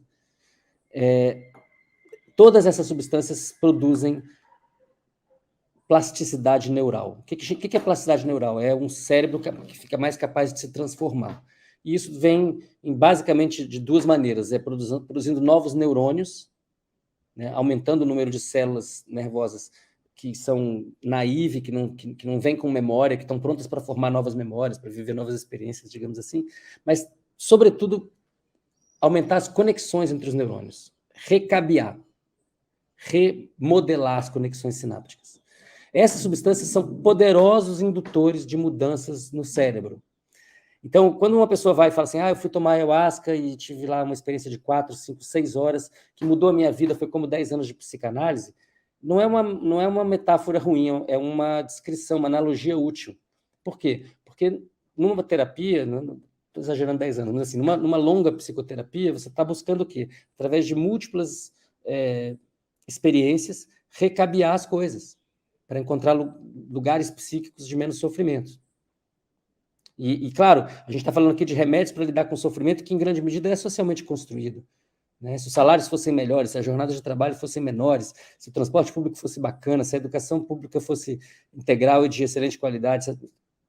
Todas essas substâncias produzem plasticidade neural. O que é plasticidade neural? É um cérebro que fica mais capaz de se transformar. E isso vem basicamente de 2 maneiras, produzindo novos neurônios, né, aumentando o número de células nervosas que são naïves, que não vêm com memória, que estão prontas para formar novas memórias, para viver novas experiências, digamos assim, mas, sobretudo, aumentar as conexões entre os neurônios, recabear, remodelar as conexões sinápticas. Essas substâncias são poderosos indutores de mudanças no cérebro. Então, quando uma pessoa vai e fala assim, eu fui tomar ayahuasca e tive lá uma experiência de 4, 5, 6 horas, que mudou a minha vida, foi como 10 anos de psicanálise, não é uma metáfora ruim, é uma descrição, uma analogia útil. Por quê? Porque numa terapia, estou exagerando 10 anos, mas assim, numa longa psicoterapia, você está buscando o quê? Através de múltiplas experiências, recabear as coisas, para encontrar lugares psíquicos de menos sofrimento. E, claro, a gente está falando aqui de remédios para lidar com o sofrimento que, em grande medida, é socialmente construído. Né? Se os salários fossem melhores, se as jornadas de trabalho fossem menores, se o transporte público fosse bacana, se a educação pública fosse integral e de excelente qualidade,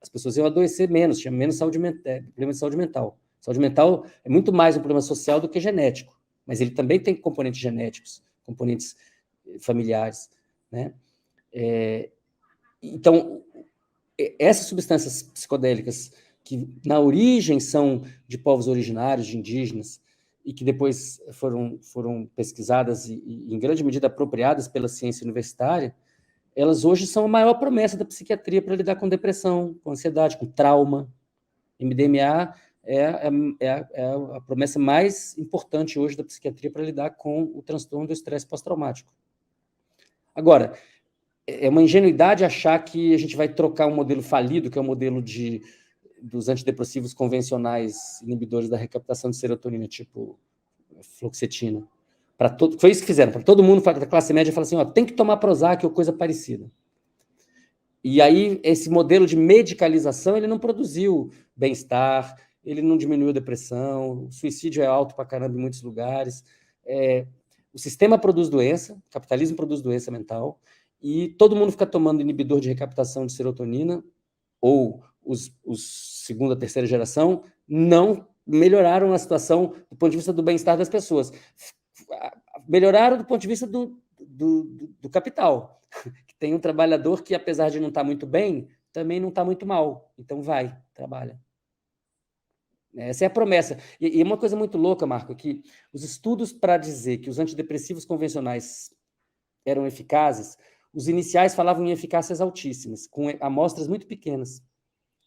as pessoas iam adoecer menos, tinha menos problema de saúde mental. Saúde mental é muito mais um problema social do que genético, mas ele também tem componentes genéticos, componentes familiares. Né? Então, essas substâncias psicodélicas que na origem são de povos originários, de indígenas, e que depois foram pesquisadas e em grande medida apropriadas pela ciência universitária, elas hoje são a maior promessa da psiquiatria para lidar com depressão, com ansiedade, com trauma. MDMA é a promessa mais importante hoje da psiquiatria para lidar com o transtorno do estresse pós-traumático. Agora, é uma ingenuidade achar que a gente vai trocar um modelo falido, que é o modelo de dos antidepressivos convencionais inibidores da recaptação de serotonina, tipo fluoxetina. Foi isso que fizeram, para todo mundo da classe média, fala assim, ó, tem que tomar Prozac ou coisa parecida. E aí, esse modelo de medicalização, ele não produziu bem-estar, ele não diminuiu a depressão, o suicídio é alto pra caramba em muitos lugares. O sistema produz doença, o capitalismo produz doença mental, e todo mundo fica tomando inibidor de recaptação de serotonina, ou os segunda, terceira geração, não melhoraram a situação do ponto de vista do bem-estar das pessoas. Melhoraram do ponto de vista do capital, que tem um trabalhador que, apesar de não estar muito bem, também não está muito mal. Então, trabalha. Essa é a promessa. E uma coisa muito louca, Marco, que os estudos para dizer que os antidepressivos convencionais eram eficazes, os iniciais falavam em eficácias altíssimas, com amostras muito pequenas,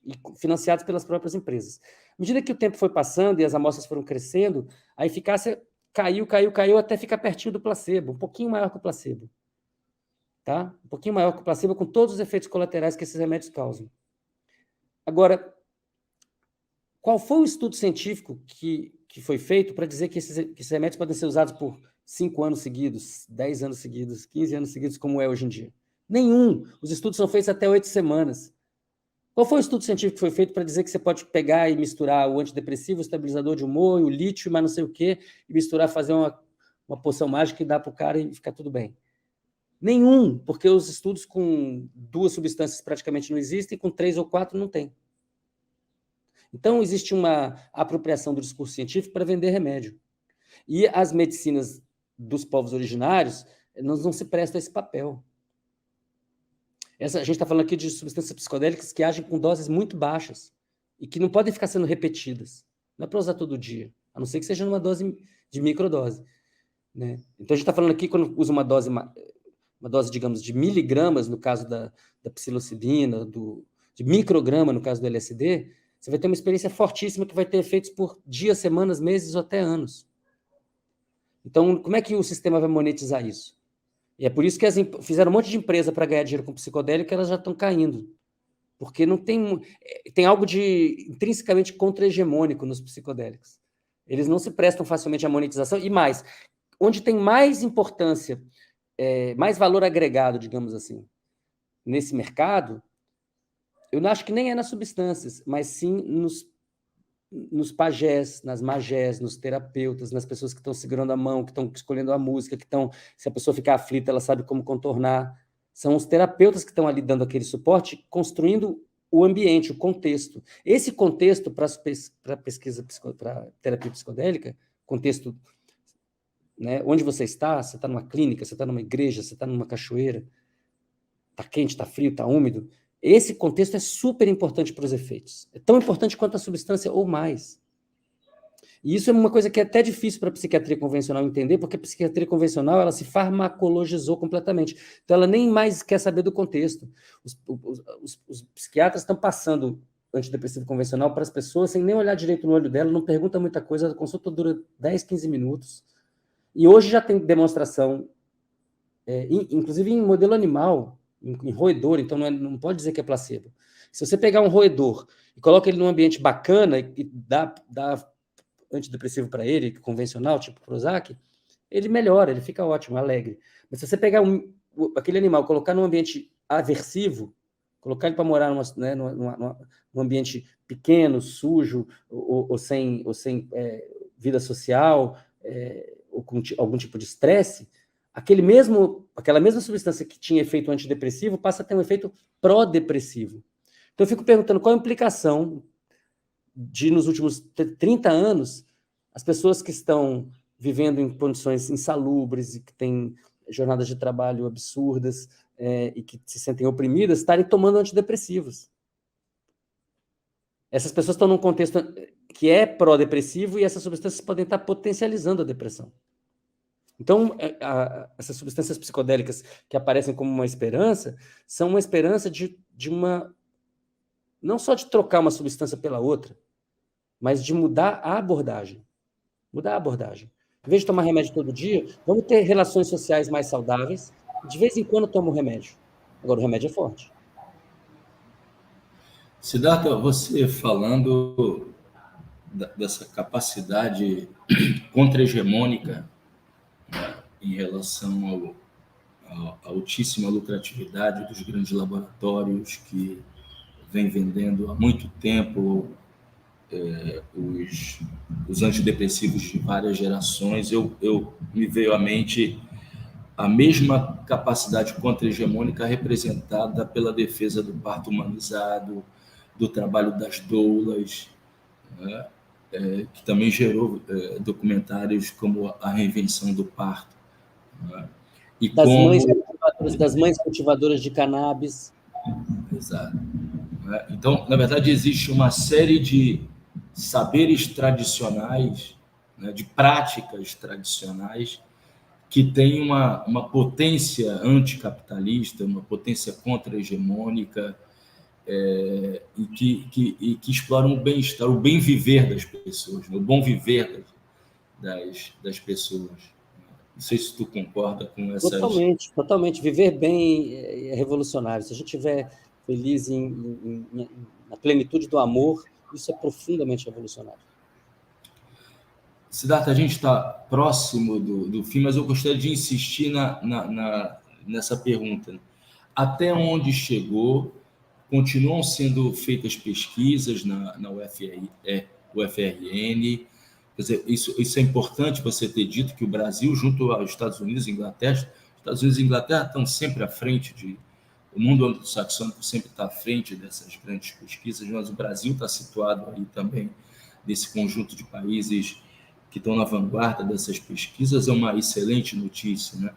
e financiadas pelas próprias empresas. À medida que o tempo foi passando e as amostras foram crescendo, a eficácia caiu, até ficar pertinho do placebo, um pouquinho maior que o placebo. Tá? Um pouquinho maior que o placebo, com todos os efeitos colaterais que esses remédios causam. Agora, qual foi o estudo científico que foi feito para dizer que esses remédios podem ser usados por 5 anos seguidos, 10 anos seguidos, 15 anos seguidos, como é hoje em dia? Nenhum. Os estudos são feitos até 8 semanas. Qual foi o estudo científico que foi feito para dizer que você pode pegar e misturar o antidepressivo, o estabilizador de humor, o lítio, mas não sei o quê, e misturar, fazer uma poção mágica e dar para o cara e ficar tudo bem? Nenhum, porque os estudos com 2 substâncias praticamente não existem, com 3 ou 4 não tem. Então, existe uma apropriação do discurso científico para vender remédio. E as medicinas dos povos originários não se prestam a esse papel. A gente está falando aqui de substâncias psicodélicas que agem com doses muito baixas e que não podem ficar sendo repetidas. Não é para usar todo dia, a não ser que seja numa dose de microdose. Né? Então, a gente está falando aqui, quando usa uma dose, digamos, de miligramas, no caso da psilocibina, de micrograma, no caso do LSD, você vai ter uma experiência fortíssima que vai ter efeitos por dias, semanas, meses ou até anos. Então, como é que o sistema vai monetizar isso? E é por isso que fizeram um monte de empresa para ganhar dinheiro com psicodélico, elas já estão caindo. Porque não tem algo de intrinsecamente contra-hegemônico nos psicodélicos. Eles não se prestam facilmente à monetização. E mais, onde tem mais importância, mais valor agregado, digamos assim, nesse mercado, eu não acho que nem é nas substâncias, mas sim nos pajés, nas magés, nos terapeutas, nas pessoas que estão segurando a mão, que estão escolhendo a música, se a pessoa ficar aflita, ela sabe como contornar. São os terapeutas que estão ali dando aquele suporte, construindo o ambiente, o contexto. Esse contexto para pesquisa, para terapia psicodélica, contexto, né, onde você está numa clínica, você está numa igreja, você está numa cachoeira, está quente, está frio, está úmido. Esse contexto é super importante para os efeitos. É tão importante quanto a substância ou mais. E isso é uma coisa que é até difícil para a psiquiatria convencional entender, porque a psiquiatria convencional ela se farmacologizou completamente. Então, ela nem mais quer saber do contexto. Os psiquiatras estão passando antidepressivo convencional para as pessoas sem nem olhar direito no olho dela, não pergunta muita coisa, a consulta dura 10, 15 minutos. E hoje já tem demonstração, inclusive em modelo animal, em roedor, então não pode dizer que é placebo. Se você pegar um roedor e coloca ele num ambiente bacana e dá antidepressivo para ele, convencional, tipo Prozac, ele melhora, ele fica ótimo, alegre. Mas se você pegar aquele animal, colocar num ambiente aversivo, colocar ele para morar num ambiente pequeno, sujo, ou sem vida social, ou com algum tipo de estresse, aquela mesma substância que tinha efeito antidepressivo passa a ter um efeito pró-depressivo. Então, eu fico perguntando qual a implicação de, nos últimos 30 anos, as pessoas que estão vivendo em condições insalubres e que têm jornadas de trabalho absurdas e que se sentem oprimidas, estarem tomando antidepressivos. Essas pessoas estão num contexto que é pró-depressivo e essas substâncias podem estar potencializando a depressão. Então, essas substâncias psicodélicas que aparecem como uma esperança, são uma esperança de não só de trocar uma substância pela outra, mas de mudar a abordagem. Mudar a abordagem. Em vez de tomar remédio todo dia, vamos ter relações sociais mais saudáveis. De vez em quando toma um remédio. Agora, o remédio é forte. Siddhartha, você falando dessa capacidade contra-hegemônica, né, em relação à altíssima lucratividade dos grandes laboratórios que vem vendendo há muito tempo os, os antidepressivos de várias gerações, me veio à mente a mesma capacidade contra-hegemônica representada pela defesa do parto humanizado, do trabalho das doulas, né? Que também gerou documentários como A Reinvenção do Parto, né? E como... Das mães cultivadoras de cannabis. Exato. Né? Então, na verdade, existe uma série de saberes tradicionais, né, de práticas tradicionais, que tem uma potência anticapitalista, uma potência contra-hegemônica, e que exploram o bem-estar, o bem-viver das pessoas, né? O bom viver das pessoas. Não sei se tu concorda com essas... Totalmente, totalmente. Viver bem é revolucionário. Se a gente estiver feliz na plenitude do amor, isso é profundamente revolucionário. Siddhartha, a gente está próximo do fim, mas eu gostaria de insistir nessa pergunta. Até onde chegou? Continuam sendo feitas pesquisas na UFRN. Quer dizer, isso é importante você ter dito, que o Brasil, junto aos Estados Unidos e Inglaterra, Estados Unidos e Inglaterra estão sempre à frente o mundo anglo-saxônico sempre está à frente dessas grandes pesquisas, mas o Brasil está situado aí também nesse conjunto de países que estão na vanguarda dessas pesquisas. É uma excelente notícia, né?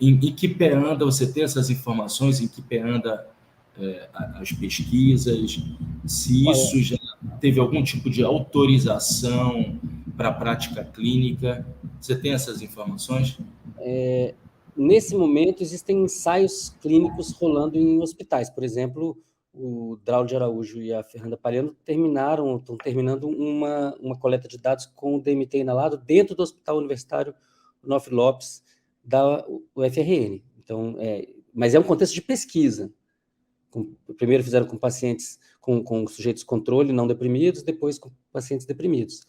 Em que pé anda, você tem essas informações, em que pé anda as pesquisas, se isso já teve algum tipo de autorização para a prática clínica? Você tem essas informações? Nesse momento, existem ensaios clínicos rolando em hospitais. Por exemplo, o Drauzio de Araújo e a Fernanda Palhano estão terminando uma coleta de dados com o DMT inalado dentro do Hospital Universitário Onofre Lopes, da UFRN. Então, mas é um contexto de pesquisa. Primeiro fizeram com pacientes, com sujeitos controle não deprimidos, depois com pacientes deprimidos.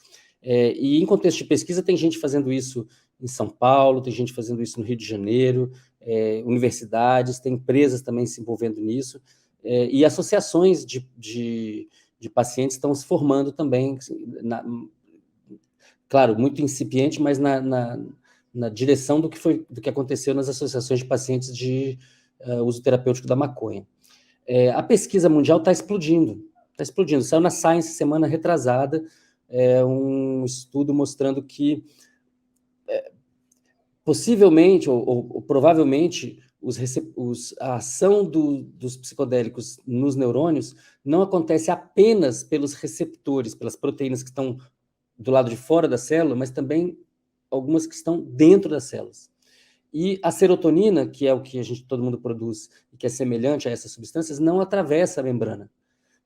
E em contexto de pesquisa tem gente fazendo isso em São Paulo, tem gente fazendo isso no Rio de Janeiro, universidades, tem empresas também se envolvendo nisso, e associações de pacientes estão se formando também, claro, muito incipiente, mas na direção do que aconteceu nas associações de pacientes de uso terapêutico da maconha. A pesquisa mundial está explodindo. Saiu na Science semana retrasada um estudo mostrando que possivelmente ou provavelmente a ação dos psicodélicos nos neurônios não acontece apenas pelos receptores, pelas proteínas que estão do lado de fora da célula, mas também algumas que estão dentro das células. E a serotonina, que é o que todo mundo produz e que é semelhante a essas substâncias, não atravessa a membrana.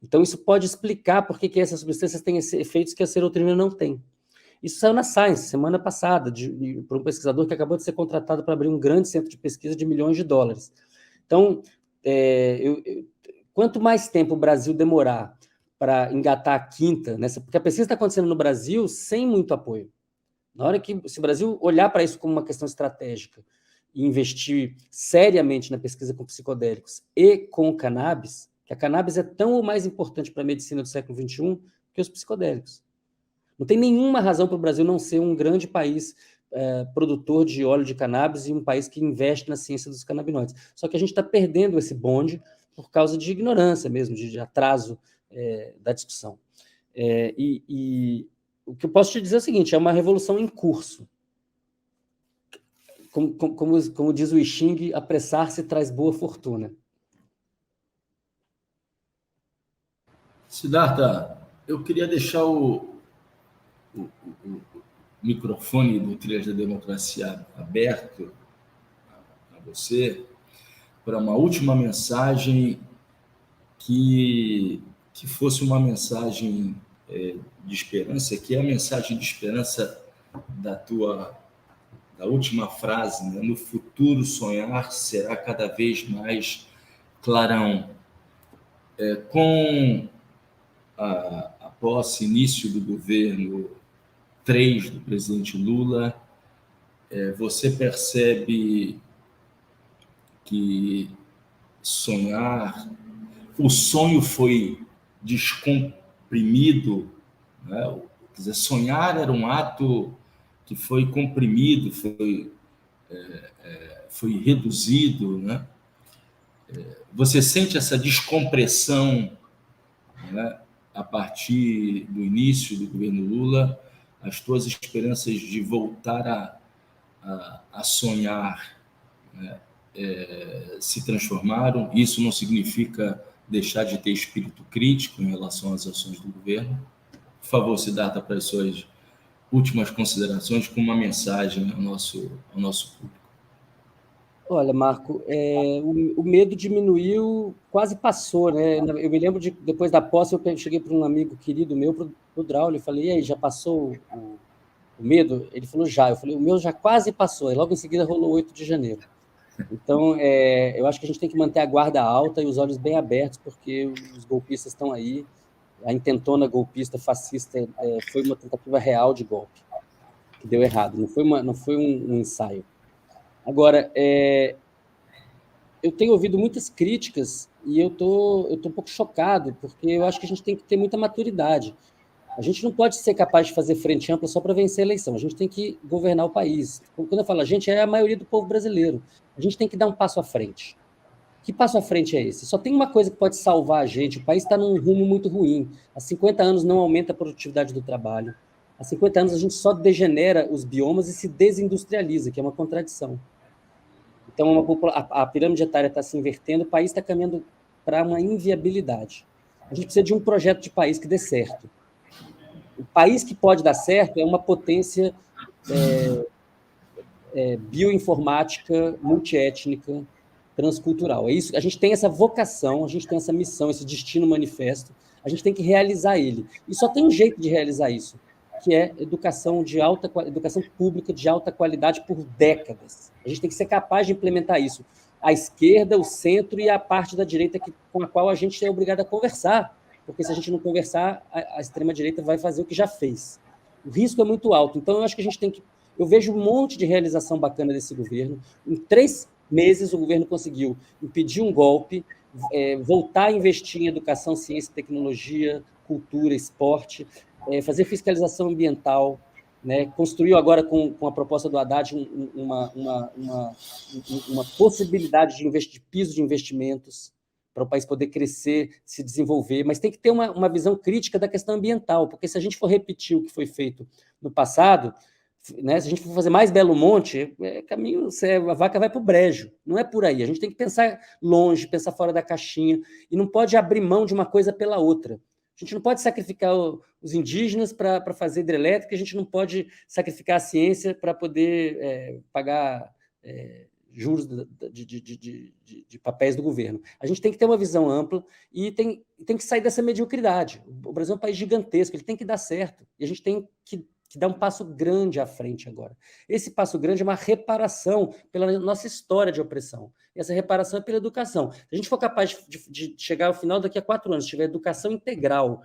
Então, isso pode explicar por que essas substâncias têm esses efeitos que a serotonina não tem. Isso saiu na Science, semana passada, por um pesquisador que acabou de ser contratado para abrir um grande centro de pesquisa de $milhões. Então, quanto mais tempo o Brasil demorar para engatar a quinta, porque a pesquisa está acontecendo no Brasil sem muito apoio. Na hora que, se o Brasil olhar para isso como uma questão estratégica e investir seriamente na pesquisa com psicodélicos e com cannabis, que a cannabis é tão ou mais importante para a medicina do século XXI que os psicodélicos. Não tem nenhuma razão para o Brasil não ser um grande país produtor de óleo de cannabis e um país que investe na ciência dos canabinoides. Só que a gente está perdendo esse bonde por causa de ignorância mesmo, de atraso da discussão. O que eu posso te dizer é o seguinte, é uma revolução em curso. Como diz o I Ching, apressar-se traz boa fortuna. Siddhartha, eu queria deixar o microfone do Trilhas da Democracia aberto a você para uma última mensagem que fosse uma mensagem de esperança, que é a mensagem de esperança da última frase, né? No futuro sonhar será cada vez mais clarão. Com a posse, início do governo 3 do presidente Lula, você percebe que o sonho foi descomprimido, né? Quer dizer, sonhar era um ato que foi comprimido, foi reduzido, né? Você sente essa descompressão, né, a partir do início do governo Lula, as tuas esperanças de voltar a sonhar, né, se transformaram? Isso não significa deixar de ter espírito crítico em relação às ações do governo? Por favor, Siddhartha, para as suas últimas considerações, com uma mensagem ao nosso público. Olha, Marco, o medo diminuiu, quase passou, né? Eu me lembro depois da posse, eu cheguei para um amigo querido meu, para o Draulio, eu falei, e aí, já passou o medo? Ele falou, já. Eu falei, o meu já quase passou. E logo em seguida rolou 8 de janeiro. Então, eu acho que a gente tem que manter a guarda alta e os olhos bem abertos, porque os golpistas estão aí. A intentona golpista, fascista, foi uma tentativa real de golpe, que deu errado, não foi um ensaio. Agora, eu tenho ouvido muitas críticas e eu tô um pouco chocado, porque eu acho que a gente tem que ter muita maturidade. A gente não pode ser capaz de fazer frente ampla só para vencer a eleição. A gente tem que governar o país. Quando eu falo a gente, é a maioria do povo brasileiro. A gente tem que dar um passo à frente. Que passo à frente é esse? Só tem uma coisa que pode salvar a gente. O país está num rumo muito ruim. Há 50 anos não aumenta a produtividade do trabalho. Há 50 anos a gente só degenera os biomas e se desindustrializa, que é uma contradição. Então, a pirâmide etária está se invertendo, o país está caminhando para uma inviabilidade. A gente precisa de um projeto de país que dê certo. O país que pode dar certo é uma potência bioinformática, multiétnica, transcultural. É isso. A gente tem essa vocação, a gente tem essa missão, esse destino manifesto, a gente tem que realizar ele. E só tem um jeito de realizar isso, que é educação pública de alta qualidade por décadas. A gente tem que ser capaz de implementar isso. A esquerda, o centro e a parte da direita com a qual a gente é obrigado a conversar, porque se a gente não conversar, a extrema-direita vai fazer o que já fez. O risco é muito alto. Então, eu acho que a gente tem que... Eu vejo um monte de realização bacana desse governo. Em 3 meses, o governo conseguiu impedir um golpe, voltar a investir em educação, ciência, tecnologia, cultura, esporte, fazer fiscalização ambiental, né? Construiu agora, com a proposta do Haddad, uma possibilidade de piso de investimentos para o país poder crescer, se desenvolver, mas tem que ter uma visão crítica da questão ambiental, porque se a gente for repetir o que foi feito no passado, né, se a gente for fazer mais Belo Monte, a vaca vai para o brejo, não é por aí. A gente tem que pensar longe, pensar fora da caixinha, e não pode abrir mão de uma coisa pela outra. A gente não pode sacrificar os indígenas para fazer hidrelétrica, a gente não pode sacrificar a ciência para poder pagar juros de papéis do governo. A gente tem que ter uma visão ampla e tem que sair dessa mediocridade. O Brasil é um país gigantesco, ele tem que dar certo, e a gente tem que dar um passo grande à frente agora. Esse passo grande é uma reparação pela nossa história de opressão. E essa reparação é pela educação. Se a gente for capaz de chegar ao final daqui a 4 anos, se tiver educação integral,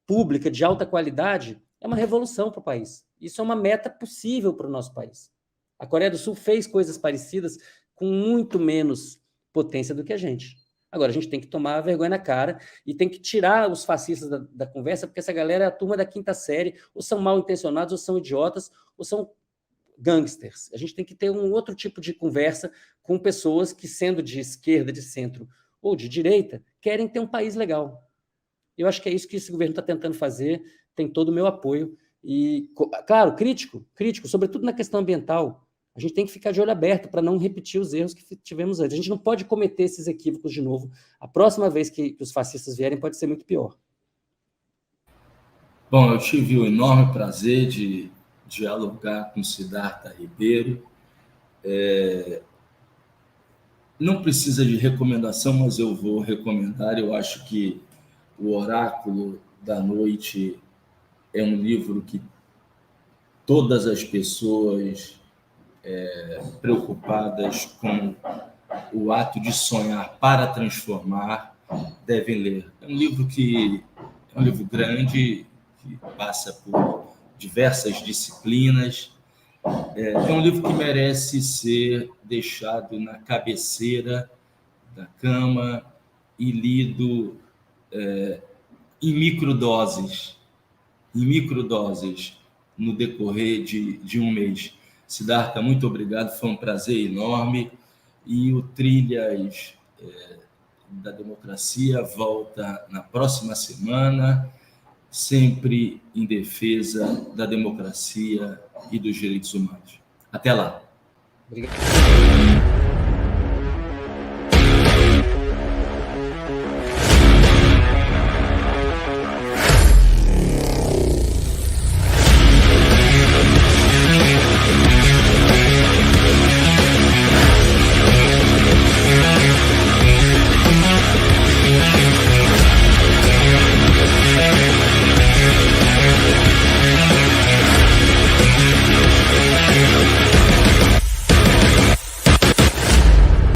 pública, de alta qualidade, é uma revolução para o país. Isso é uma meta possível para o nosso país. A Coreia do Sul fez coisas parecidas com muito menos potência do que a gente. Agora, a gente tem que tomar a vergonha na cara e tem que tirar os fascistas da conversa, porque essa galera é a turma da 5ª série, ou são mal intencionados, ou são idiotas, ou são gangsters. A gente tem que ter um outro tipo de conversa com pessoas que, sendo de esquerda, de centro ou de direita, querem ter um país legal. Eu acho que é isso que esse governo está tentando fazer, tem todo o meu apoio. E, claro, crítico, sobretudo na questão ambiental. A gente tem que ficar de olho aberto para não repetir os erros que tivemos antes. A gente não pode cometer esses equívocos de novo. A próxima vez que os fascistas vierem pode ser muito pior. Bom, eu tive o enorme prazer de dialogar com Siddhartha Ribeiro. Não precisa de recomendação, mas eu vou recomendar. Eu acho que O Oráculo da Noite é um livro que todas as pessoas preocupadas com o ato de sonhar para transformar devem ler. É um livro que É um livro grande, que passa por diversas disciplinas. É um livro que merece ser deixado na cabeceira da cama e lido em microdoses, no decorrer de um mês. Siddhartha, muito obrigado, foi um prazer enorme. E o Trilhas da Democracia volta na próxima semana, sempre em defesa da democracia e dos direitos humanos. Até lá. Obrigado.